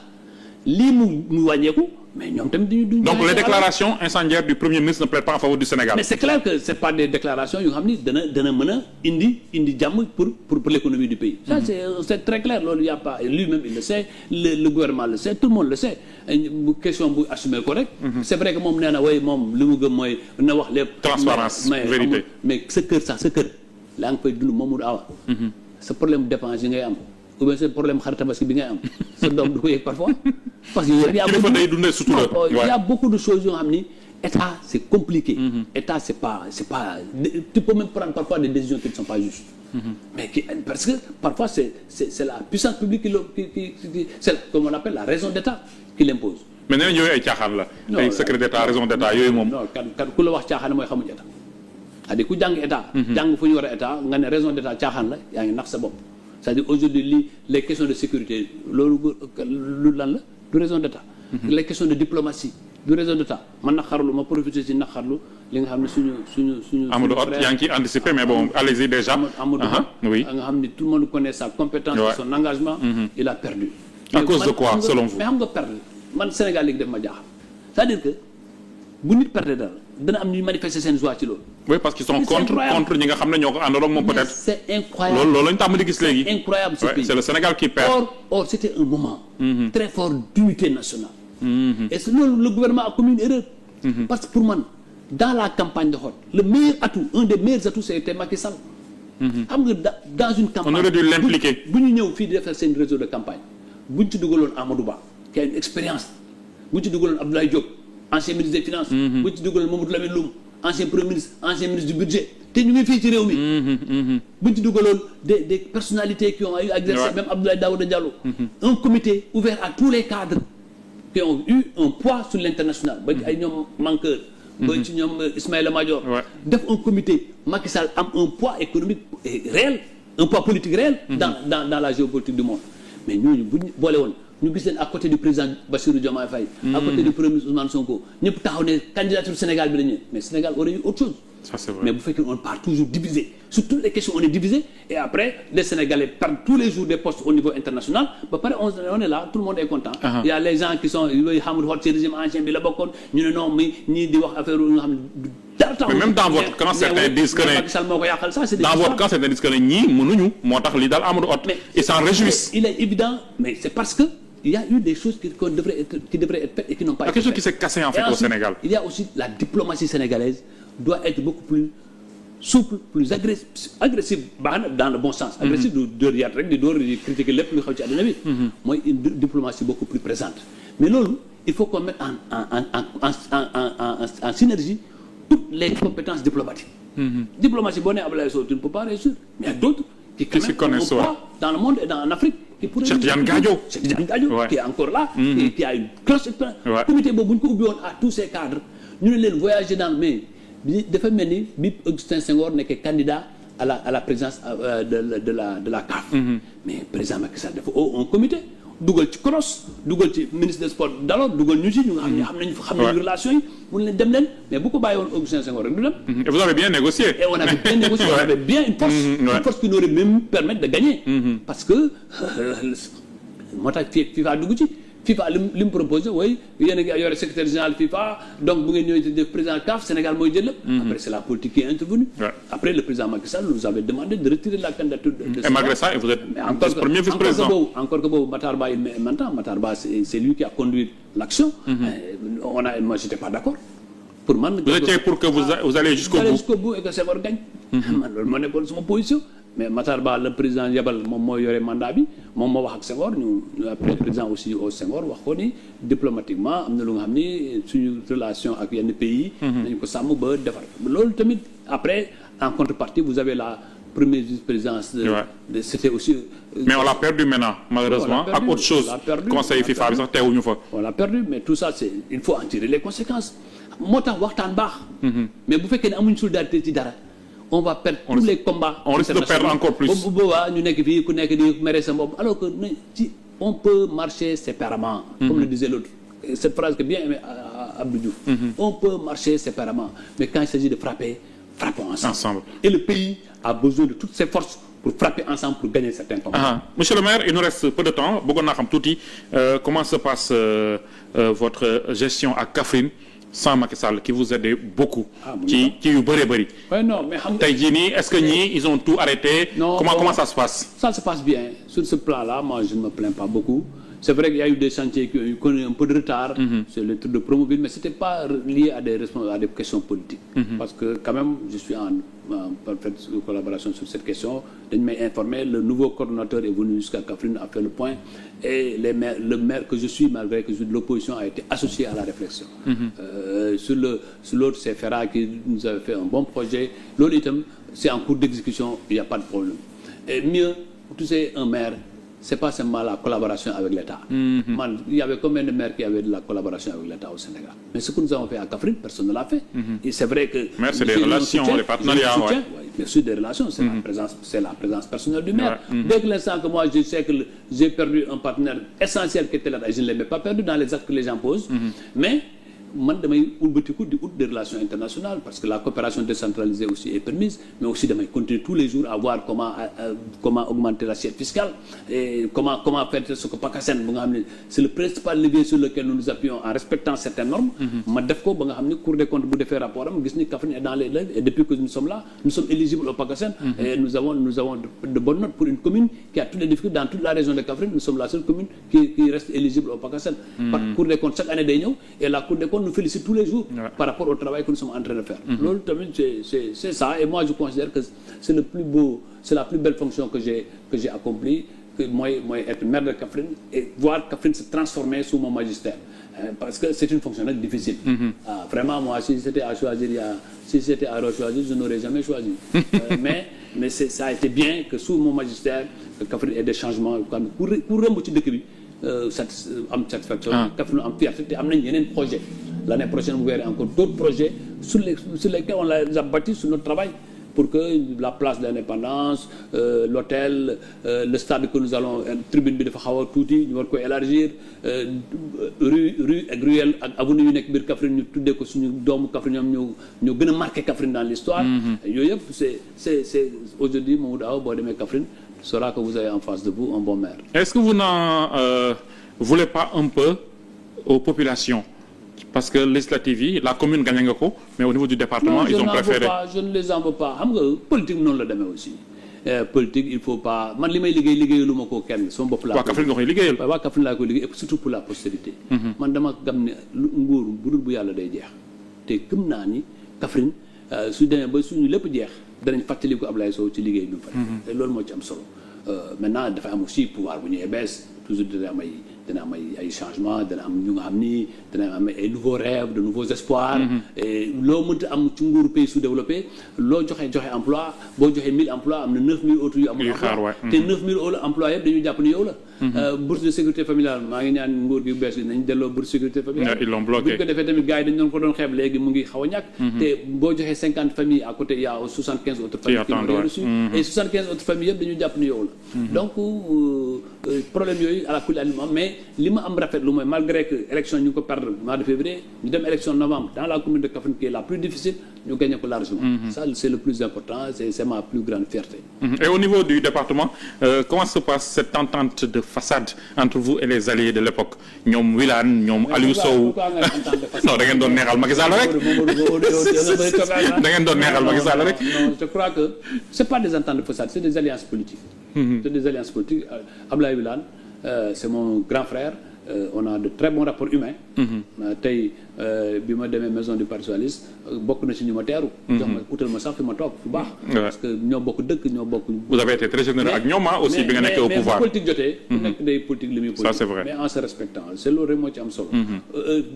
lii mu wàññeeku mais ñoom tamit duñu. donc les déclarations incendiaires du premier ministre ne plaident pas en faveur du Sénégal. mais c'est clair que c'est pas des déclarations yu nga xam ni dana mën a indi jàmm pour l'économie du pays. ça c'est très clair loolu y a pas lui-même il le sait le gouvernement le sait tout le monde le sait bu question bu assumer ko rek. c'est vrai que moom nee na moom li mu gëm mooy na wax lépp. transparence vérité mais sa kër laa nga fay dund Mamadou Awa. sa problème dépense yi ngay am. ou bien c'est problème xar tabaski bi ngay am sa doom du ko yëg parfois parce que il y a beaucoup de choses yoo xam ni état c'est compliqué. État c'est pas tu peux même prendre parfois des décisions qui ne sont pas justes. mais parce que parfois c'est la puissance publique qui c'est comme on appelle la raison d'état qui l'impose. mais nee na yooyu ay caaxaan la. ay secret d'état raison d'état yooyu moom. non kan ku la wax caaxaan mooy xamuñ état c'est-à-dire ku jàng état. jàng fu ñu war a état nga ne raison d'état caaxaan la yaa ngi nax sa bopp. c'est-à-dire aujourd'hui les questions de sécurité loolu lu lan la du raison d'état. les questions de diplomatie du raison d'état man naqarlu ma profité ci naqarlu li nga xam ne suñu Amadou Hott yaa ngi ciy anticiper mais bon allez-y déjà. Amadou Hott oui nga xam ne tout le monde connaît sa compétence et son engagement. Il a perdu. à cause de quoi selon vous. mais xam nga perdre man Sénégal léegi def ma jaaxal c'est-à-dire que bu nit perdre dana am ñuy manifester seen joie ci loolu. oui parce qu'ils sont contre ñi nga xam ne ñoo ko àndaloon moom peut-être. c'est incroyable loolu lañu tàmm di gis léegi. c'est incroyable ce pays. c'est le Sénégal qui perd. or c'était un moment. très fort d'unité nationale. et c'est loolu le gouvernement a commis une erreur. parce que pour man dans la campagne de Hott le meilleur atout un des meilleurs atouts c'était Macky Sall. xam nga dans une campagne. on aurait dû l'impliquer. bu ñu ñëw fii di defar seen réseau de campagne bu ñu ci dugaloon Amadou Ba qui a une expérience bu ñu ci dugaloon Abdoulaye Diop ancien ministre des finances. bu ñu ci dugaloon Mamadou Lamine Loum ancien premier ministre ancien ministre du budget te ñu ngi fii ci réew mi. bu ñu ci dugaloon des personnalités qui ont exercé même Abdoulaye Daouda Diallo. un comité ouvert à tous les cadres qui ont eu un poids sur l'international ba ay ñoom Mankeur. ba ci ñoom Ismaïla Madior. def un comité Macky Sall am un poids économique réel un poids politique réel. dans la géopolitique du monde mais ñooñu bu ñu boole woon. ñu gis leen à côté du président Bassirou Diomaye Faye. à côté du premier ministre Ousmane Sonko ñëpp taxaw ne candidature Sénégal bi la ñu mais Sénégal aurait eu autre chose. Ça, c'est vrai. mais bu fekkee on part toujours divisé sur toutes les questions on est divisé et après les Sénégalais perdent tous les jours des postes au niveau international ba pare on est là tout le monde est content. Il y a les gens qui sont yooyu Amadou Hott ci régime ancien bi la bokkoon ñu ne non mais ñii di wax affaire yu nga xam ne dara taxaw. mais même dans votre camp certains disent que ne Macky Sall moo ko yàqal ça c'est des dans votre camp certains disent que ne ñii mënuñu moo tax li daal Amadou Hott ils s'en réjouissent. il est évident mais c'est parce que il y a eu des choses qui devraient être faites et qui n'ont pas été faites. Quelque chose qui s'est cassé en fait au Sénégal. Il y a aussi la diplomatie sénégalaise doit être beaucoup plus souple, plus agressive dans le bon sens. Agressive du dóor yaat rek di dóor di critiquer lépp lu xew ci àddina bi. mooy une diplomatie beaucoup plus présente. mais loolu il faut qu'on mette en synergie toutes les compétences diplomatiques. Diplomatie boo nee Abdoulaye Sow tu ne peux pas réussir mais il y a d'autres qui connaissent dans le monde et en Afrique. Cheikh Tidiane Gadio qui est encore là. et qui a une grosse expérience. comité boobu bu ñu ko ubbi woon à tous ces cadres ñu ne leen voyager dans mais dafa mel ni bi Augustin Senghor nekkee candidat à la présidence de la CAF. mais président Macky Sall dafa un comité dugal ci CROS dugal ci ministre des sports d'alors dugal ñu ci ñu nga xam nañu relation yi mun leen dem leen mais bu ko bàyyi woon Augustin Senghor rek du dem. et vous avez bien négocié. et on avait bien négocié on avait bien une force qui nous aurait même permettre de gagner. parce que moo tax FIFA dugg ci FIFA li mu proposé mooy yéen a ngi yore secrétaire général FIFA donc bu ngeen ñëwee di def président CAF Sénégal mooy jël lépp. après c'est la politique qui est intervenue. après le président Macky Sall nous avait demandé de retirer la candidature de et malgré ça vous êtes premier vice-président. encore que boobu Matar Ba il m'entend Matar Ba c'est lui qui a conduit l'action. moi j'étais pas d'accord. pour man vous étiez pour que vous allez jusqu'au bout et que Senghor gagne. man loolu moo nekkoon sama position. mais Matar Ba le président yabal moom moo yore mandat bi moom moo wax ak Senghor ñu après président aussi au Senghor wax ko ni diplomatiquement am na lu nga xam ni suñu relation ak yenn pays. nañu ko sàmm ba defar loolu tamit après en contrepartie vous avez la première vice-présidence. c'était aussi. mais on l'a perdu maintenant malheureusement ak autre chose. conseil FIFA bi sax teewuñu fa. on l'a perdu mais tout ça c'est il faut en tirer les conséquences moo tax waxtaan baax. mais bu fekkee ne amuñ solidarité ci dara. on va perdre tous les combats. On risque de perdre encore plus. bu boobaa ñu nekk fii ku nekk di mere sa bopp alors que on peut marcher séparément. comme le disait l'autre cette phrase que bien aimé Abdou Diouf. On peut marcher séparément, mais quand il s'agit de frapper, frappons ensemble. Et le pays a besoin de toutes ses forces pour frapper ensemble pour gagner certains combats. Monsieur le maire, il nous reste peu de temps. bëggoon naa xam tuuti comment se passe votre gestion à Kaffrine sans Macky Sall qui vous aide beaucoup. ci yu bëree bëri. Ouais, non, mais tey jii nii est-ce que ñii ils ont tout arrêté. Non, comment ça se passe? Ça se passe bien. Sur ce plan-là, moi je ne me plains pas beaucoup. C'est vrai qu'il y a eu des chantiers qui ont connu un peu de retard sur le truc de Promoville, mais ce n'était pas lié à des questions politiques. Parce que quand même, je suis en parfaite collaboration sur cette question. Je m'ai informé, le nouveau coordonnateur est venu jusqu'à Kaffrine, a fait le point, et le maire que je suis, malgré que je suis de l'opposition, a été associé à la réflexion. Sur l'autre, c'est Ferra qui nous avait fait un bon projet. L'autre item, c'est en cours d'exécution, il n'y a pas de problème. Et mieux, tu sais, un maire, c'est pas seulement la collaboration avec l'État. Il y avait combien de maires qui avaient de la collaboration avec l'État au Sénégal? Mais ce que nous avons fait à Kaffrine, personne ne l'a fait. Et c'est vrai que... Mais c'est des relations, les partenariats. Oui, bien sûr, des relations. C'est la présence personnelle du maire. Dès que l'instant que moi, je sais que j'ai perdu un partenaire essentiel qui était là, je ne l'ai même pas perdu dans les actes que les gens posent. Mais... man damay ulbatiku di des relations internationales parce que la coopération décentralisée aussi est permise, mais aussi damay continuer tous les jours à voir comment augmenter l'assiette fiscale et comment faire ce que PACASEN ba nga xam ne c'est le principal levier sur lequel nous nous appuyons en respectant certaines normes. ma def ko ba nga xam ne Cour des comptes bu defee rapport am gis ni Kaffrine est dans les lèvres et depuis que nous sommes là, nous sommes éligibles au PACASEN et nous avons de bonnes notes pour une commune qui a toutes les difficultés dans toute la région de Kaffrine. Nous sommes la seule commune qui reste éligible au PACASEN. Par Cour des comptes chaque année day ñëw et la Cour des comptes nous félicite tous les jours par rapport au travail que nous sommes en train de faire. C'est ça, et moi je considère que c'est le plus beau, c'est la plus belle fonction que j'ai accomplie, que moi être maire de Kaffrine et voir Kaffrine se transformer sous mon magistère. Parce que c'est une fonction difficile. Vraiment, moi, si c'était à choisir, je n'aurais jamais choisi. Mais ça a été bien que sous mon magistère, Kaffrine ait des changements. Pour remonter de Kaffrine, satisfaction, Kaffrine am fierté, am nañ yeneen projet. L'année prochaine, vous verrez encore d'autres projets sur lesquels on les a bâtis sur notre travail pour que la place de l'indépendance, l'hôtel, le stade que nous allons, tribune bi dafa xaw a tuuti ñu war ko élargir, rue ak ruelle ak avenue yu nekk biir Kaffrine ñu tuddee ko suñu doomu Kaffrine ñoom ñoo gën a marqué Kaffrine dans l'histoire. Yooyu yëpp c'est aujourd'hui Mamadou Awa boo demee Kaffrine saura que vous avez en face de vous un bon maire. Est-ce que vous n'en voulez pas un peu aux populations? Parce que législative yi la commune gagne nga ko, mais au niveau du département, ils ont préféré. Je ne les en veux pas. Xam nga politique noonu la demee aussi. Politique il faut pas man li may liggéeyalu ma ko kenn sama bopp laa. waa Kaffrine nga koy liggéeyal. waa Kaffrine laa koy liggéey et surtout pour la postérité. Man dama gëm ne nguur bu dul bu yàlla day jeex. te gëm naa ni Kaffrine su demee ba suñu lépp jeex danañ fàttali ko Ablaye Sow ci liggéey bi mu fa. te loolu moo ci am solo. Maintenant dafa am aussi pouvoir bu ñëwee bees toujours dina am ay changements dana am ñu nga xam ni dana am ay nouveaux rêves de nouveaux espoirs. et loo mënta am ci nguuru pays sous-développé loo joxe emploi boo joxe 1000 emplois am na 9000 autres yu amul emploi te 9000 emplois yëpp dañuy jàpp ni yow la. bourse de sécurité familiale maa ngi ñaan nguur gi bees yi nañ delloo bourse de sécurité familiale. ils l'ont bloqué bu ñu ko defee tamit gars yi dañ doon xeeb léegi mu ngi xaw a ñàkk. te boo joxee 50 familles à côté il y a 75 autres familles qui ont reçu et 75 autres familles yëpp dañu jàpp ni yow la. donc problème yooyu à la kulli aliment mais li ma am rafetlu mooy malgré que élection ñu ko perdre mois de février ñu dem élection novembre dans la commune de Kaffrine qui est la plus difficile ñu gagné ko largement. Ça c'est le plus important, c'est ma plus grande fierté. Et au niveau du département, comment se passe cette entente de façade entre vous et les alliés de l'époque ñoom Wilane ñoom Aliou Sow non da ngeen doon neexal Macky Sall rek da ngeen doon neexal Macky Sall rek. Non, je crois que c'est pas des ententes de façade, c'est des alliances politiques. C'est des alliances politiques. Ablaye Wilane c'est mon grand frère. On a de très bons rapports humains. tey bi ma demee maison du Parti socialiste bokk na ci ñu ma teeru. jox ma utal ma sax fi ma toog fu baax. parce que ñoo bokk dëkk ñoo bokk. vous avez été très généreux ak ñoom aussi bi nga nekkee au pouvoir. mais politique jotee. ku nekk day politique li muy politique. Ça c'est vrai. mais en se respectant c'est loolu rek moo ci am solo.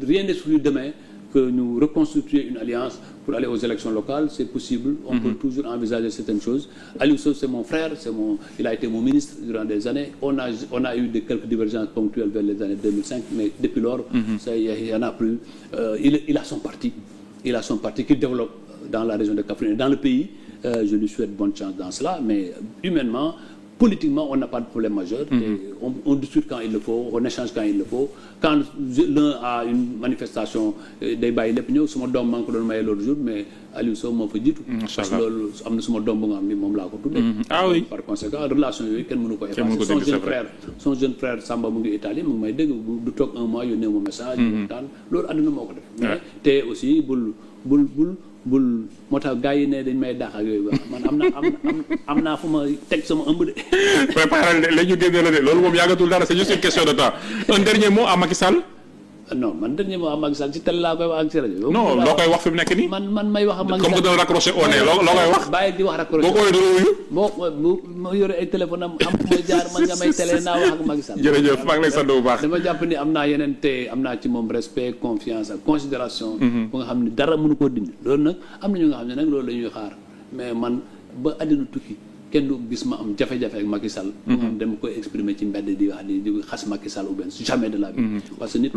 rien n'exclut demain que nous reconstituer une alliance pour aller aux élections locales, c'est possible. On peut toujours envisager certaines choses. Aliou Sow, c'est mon frère, il a été mon ministre durant des années. On a eu quelques divergences ponctuelles vers les années 2005, mais depuis lors, il n'y en a plus. Il a son parti. Il a son parti qu'il développe dans la région de Kaffrine et dans le pays. Je lui souhaite bonne chance dans cela, mais humainement, politiquement on n'a pas de problème majeur. On discute quand il le faut, on échange quand il le faut. Quand l'un a une manifestation day bàyyi lépp ñëw suma doom maa ngi ko doon maye l'autre jour mais Aliou Sow moo fa jiitu. parce que loolu am na suma doom bu nga xam ni moom laa ko tuddee. ah oui par conséquent relation yooyu kenn mënu ko effacer. son jeune frère Samba mu ngi Italie mu ngi may dégg du toog un mois yónnee ma message. waxtaan loolu àdduna moo ko def. mais te aussi bul moo tax gars yi ne dañ may dàq ak yooyu man am naa fu ma teg sama ëmb de. préparer léegi ñu génne la de loolu moom yàggatul dara c'est juste une question de temps un dernier mot à Macky Sall. non man dernier mot à Macky Sall ci télé laa koy wax ak ci rajo. non loo koy wax fi mu nekk nii. man may wax ak Macky Sall comme que dana raccroché au nez loo koy wax. bàyyi di wax raccroché boo ko doo wuyu. bu ma yore ay téléphone am fu may jaar man nga may télé naa wax ak Macky Sall. jërëjëf maa ngi lay sant bu baax. dama jàpp ni am naa yeneen te am naa ci moom respect confiance ak considération bu nga xam ne dara mënu koo dindi loolu nag am na ñu nga xam ne nag loolu la ñuy xaar mais man ba àddina tukki kenn du gis ma am jafe-jafe ak Macky Sall. nga xam dama koy exprimer ci mbedd di wax di xas Macky Sall ou bien jamais de la vie. parce que nit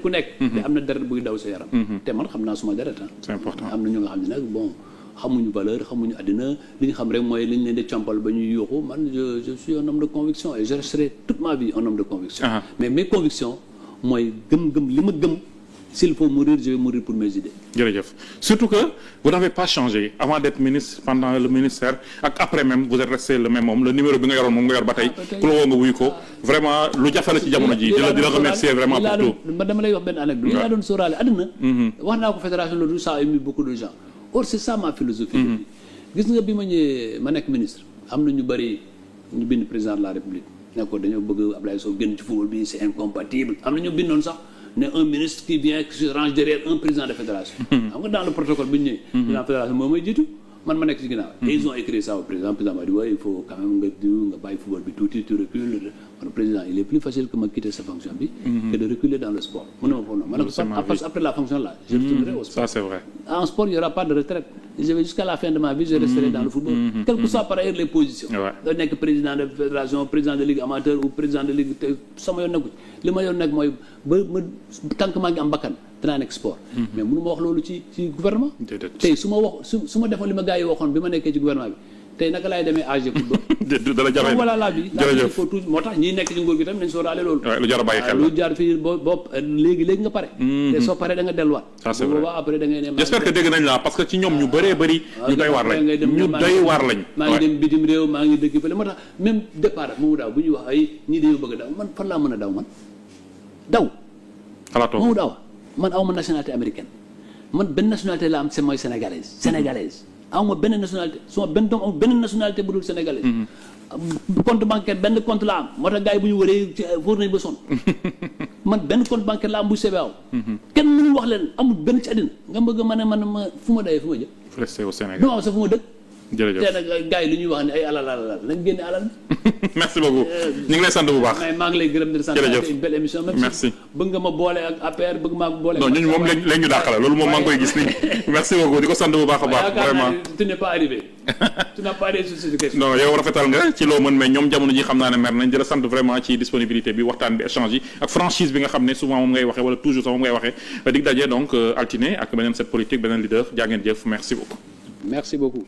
ku nekk te am na deret buy daw sa yaram. te man xam naa suma deret c'est important am na ñu nga xam ne nag bon xamuñu valeur xamuñu àddina li ñu xam rek mooy li ñu leen di compal ba ñuy yuuxu man je suis un homme de conviction et je resterai toute ma vie un homme de conviction. mais mes convictions mooy gëm-gëm li ma gëm. S'il faut mourir, je vais mourir pour mes idées. Jërëjëf. Surtout que vous n'avez pas changé avant d'être ministre pendant le ministère ak après même vous êtes resté le même homme le numéro bi nga yoroon moom nga yor ba tey ku la woo nga wuyu ko vraiment lu jafe la ci jamono ji di la remercier vraiment pour tout. dama lay wax benn anecdote li laa doon sóoraale àddina wax naa ko fédération loolu ça a ému beaucoup de gens or c'est ça ma philosophie gis nga bi ma ñëwee ma nekk ministre am na ñu bëri ñu bind président de la république ne ko dañoo bëgg Abdoulaye Sow génn ci football bi c'est incompatible am na ñu bindoon sax ne un ministre qui vient qui se range derrière un président de fédération. xam nga dans le protocole bi ñu ñëwee. président de fédération moom mooy jiitu man ma nekk ci ginnaaw. et ils ont écrit ça au président m'a dit ouais il faut quand même nga bàyyi football bi tuuti tu recules man président il est plus facile que ma quitter sa fonction bi. que de reculer dans le sport. mu ne ma foofu noonu ma ne ko après la fonction là. je retournerai au sport. Ça c'est vrai. En sport il y aura pas de retraite. je vais jusqu'à la fin de ma vie je resterai dans le football. quelles que soient par ailleurs les positions. da nekk président de fédération président de ligue amateur ou président de ligue sama yoon nekku li ma yoon nekk mooy ba tant que maa ngi am bakkan danaa nekk sport. mais mënu ma wax loolu ci gouvernement. tey su ma defoon li ma gars yi waxoon bi ma nekkee ci gouvernement bi tey naka laay demee AG football. dala jafe voilà la vie. jërëjëf faut tout moo tax ñi nekk ci nguur gi tamit nañ sóoraale loolu. lu jar a bàyyi xel lu jaar fii boo léegi nga pare. te soo paree da nga delluwaat. ça c'est vrai boobaa après da ngay ne. j'espère que dégg nañ la parce que ci ñoom ñu bëree bëri. ñu doy waar lañ maa ngi dem bitim réew maa ngi dëkk fële moo tax même départ moomu daaw bu ñuy wax ay ñii dañoo bëgg a daw man fan laa mën a daw man daw. xalaatoo moomu daaw man aw ma nationalité américaine man benn nationalité la am c'est mooy sénégalaise aw ma benn nationalité suma benn doom amul benn nationalité bu dul sénégalaise. compte bancaire benn compte la am moo tax gars yi bu ñu wëree wóor nañ ba sonn man benn compte bancaire la am bu CBAO. kenn mënu wax leen amul benn ci àddina nga bëgg ma ne ma fu ma dayee fu ma jëm. resté au Sénégal non sa fu ma dëkk. jërëjëf te nag gars yi lu ñuy wax ne ay alal nañ génne alal bi. merci beaucoup ñu ngi lay sant bu baax. maa ngi lay gërëm di la sant. jërëjëf une belle émission. merci bëgg nga ma boole ak APR bëgg maa boole. non ñun moom lañ ñu dàqala loolu moom maa ngi koy gis nii. merci beaucoup di ko sant bu baax a baax. vraiment tu n'es pas arrivé. tu n'as pas arrivé sur cette question. non yow rafetal nga ci loo mën mais ñoom jamono ji xam naa ne mer nañ di la sant vraiment ci disponibilité bi waxtaan bi échange yi ak franchise bi nga xam ne souvent moom ngay waxee wala toujours sax moom ngay waxee dig daje donc altine ak beneen set politique beneen leader jaa ngeen jëf merci beaucoup. merci beaucoup.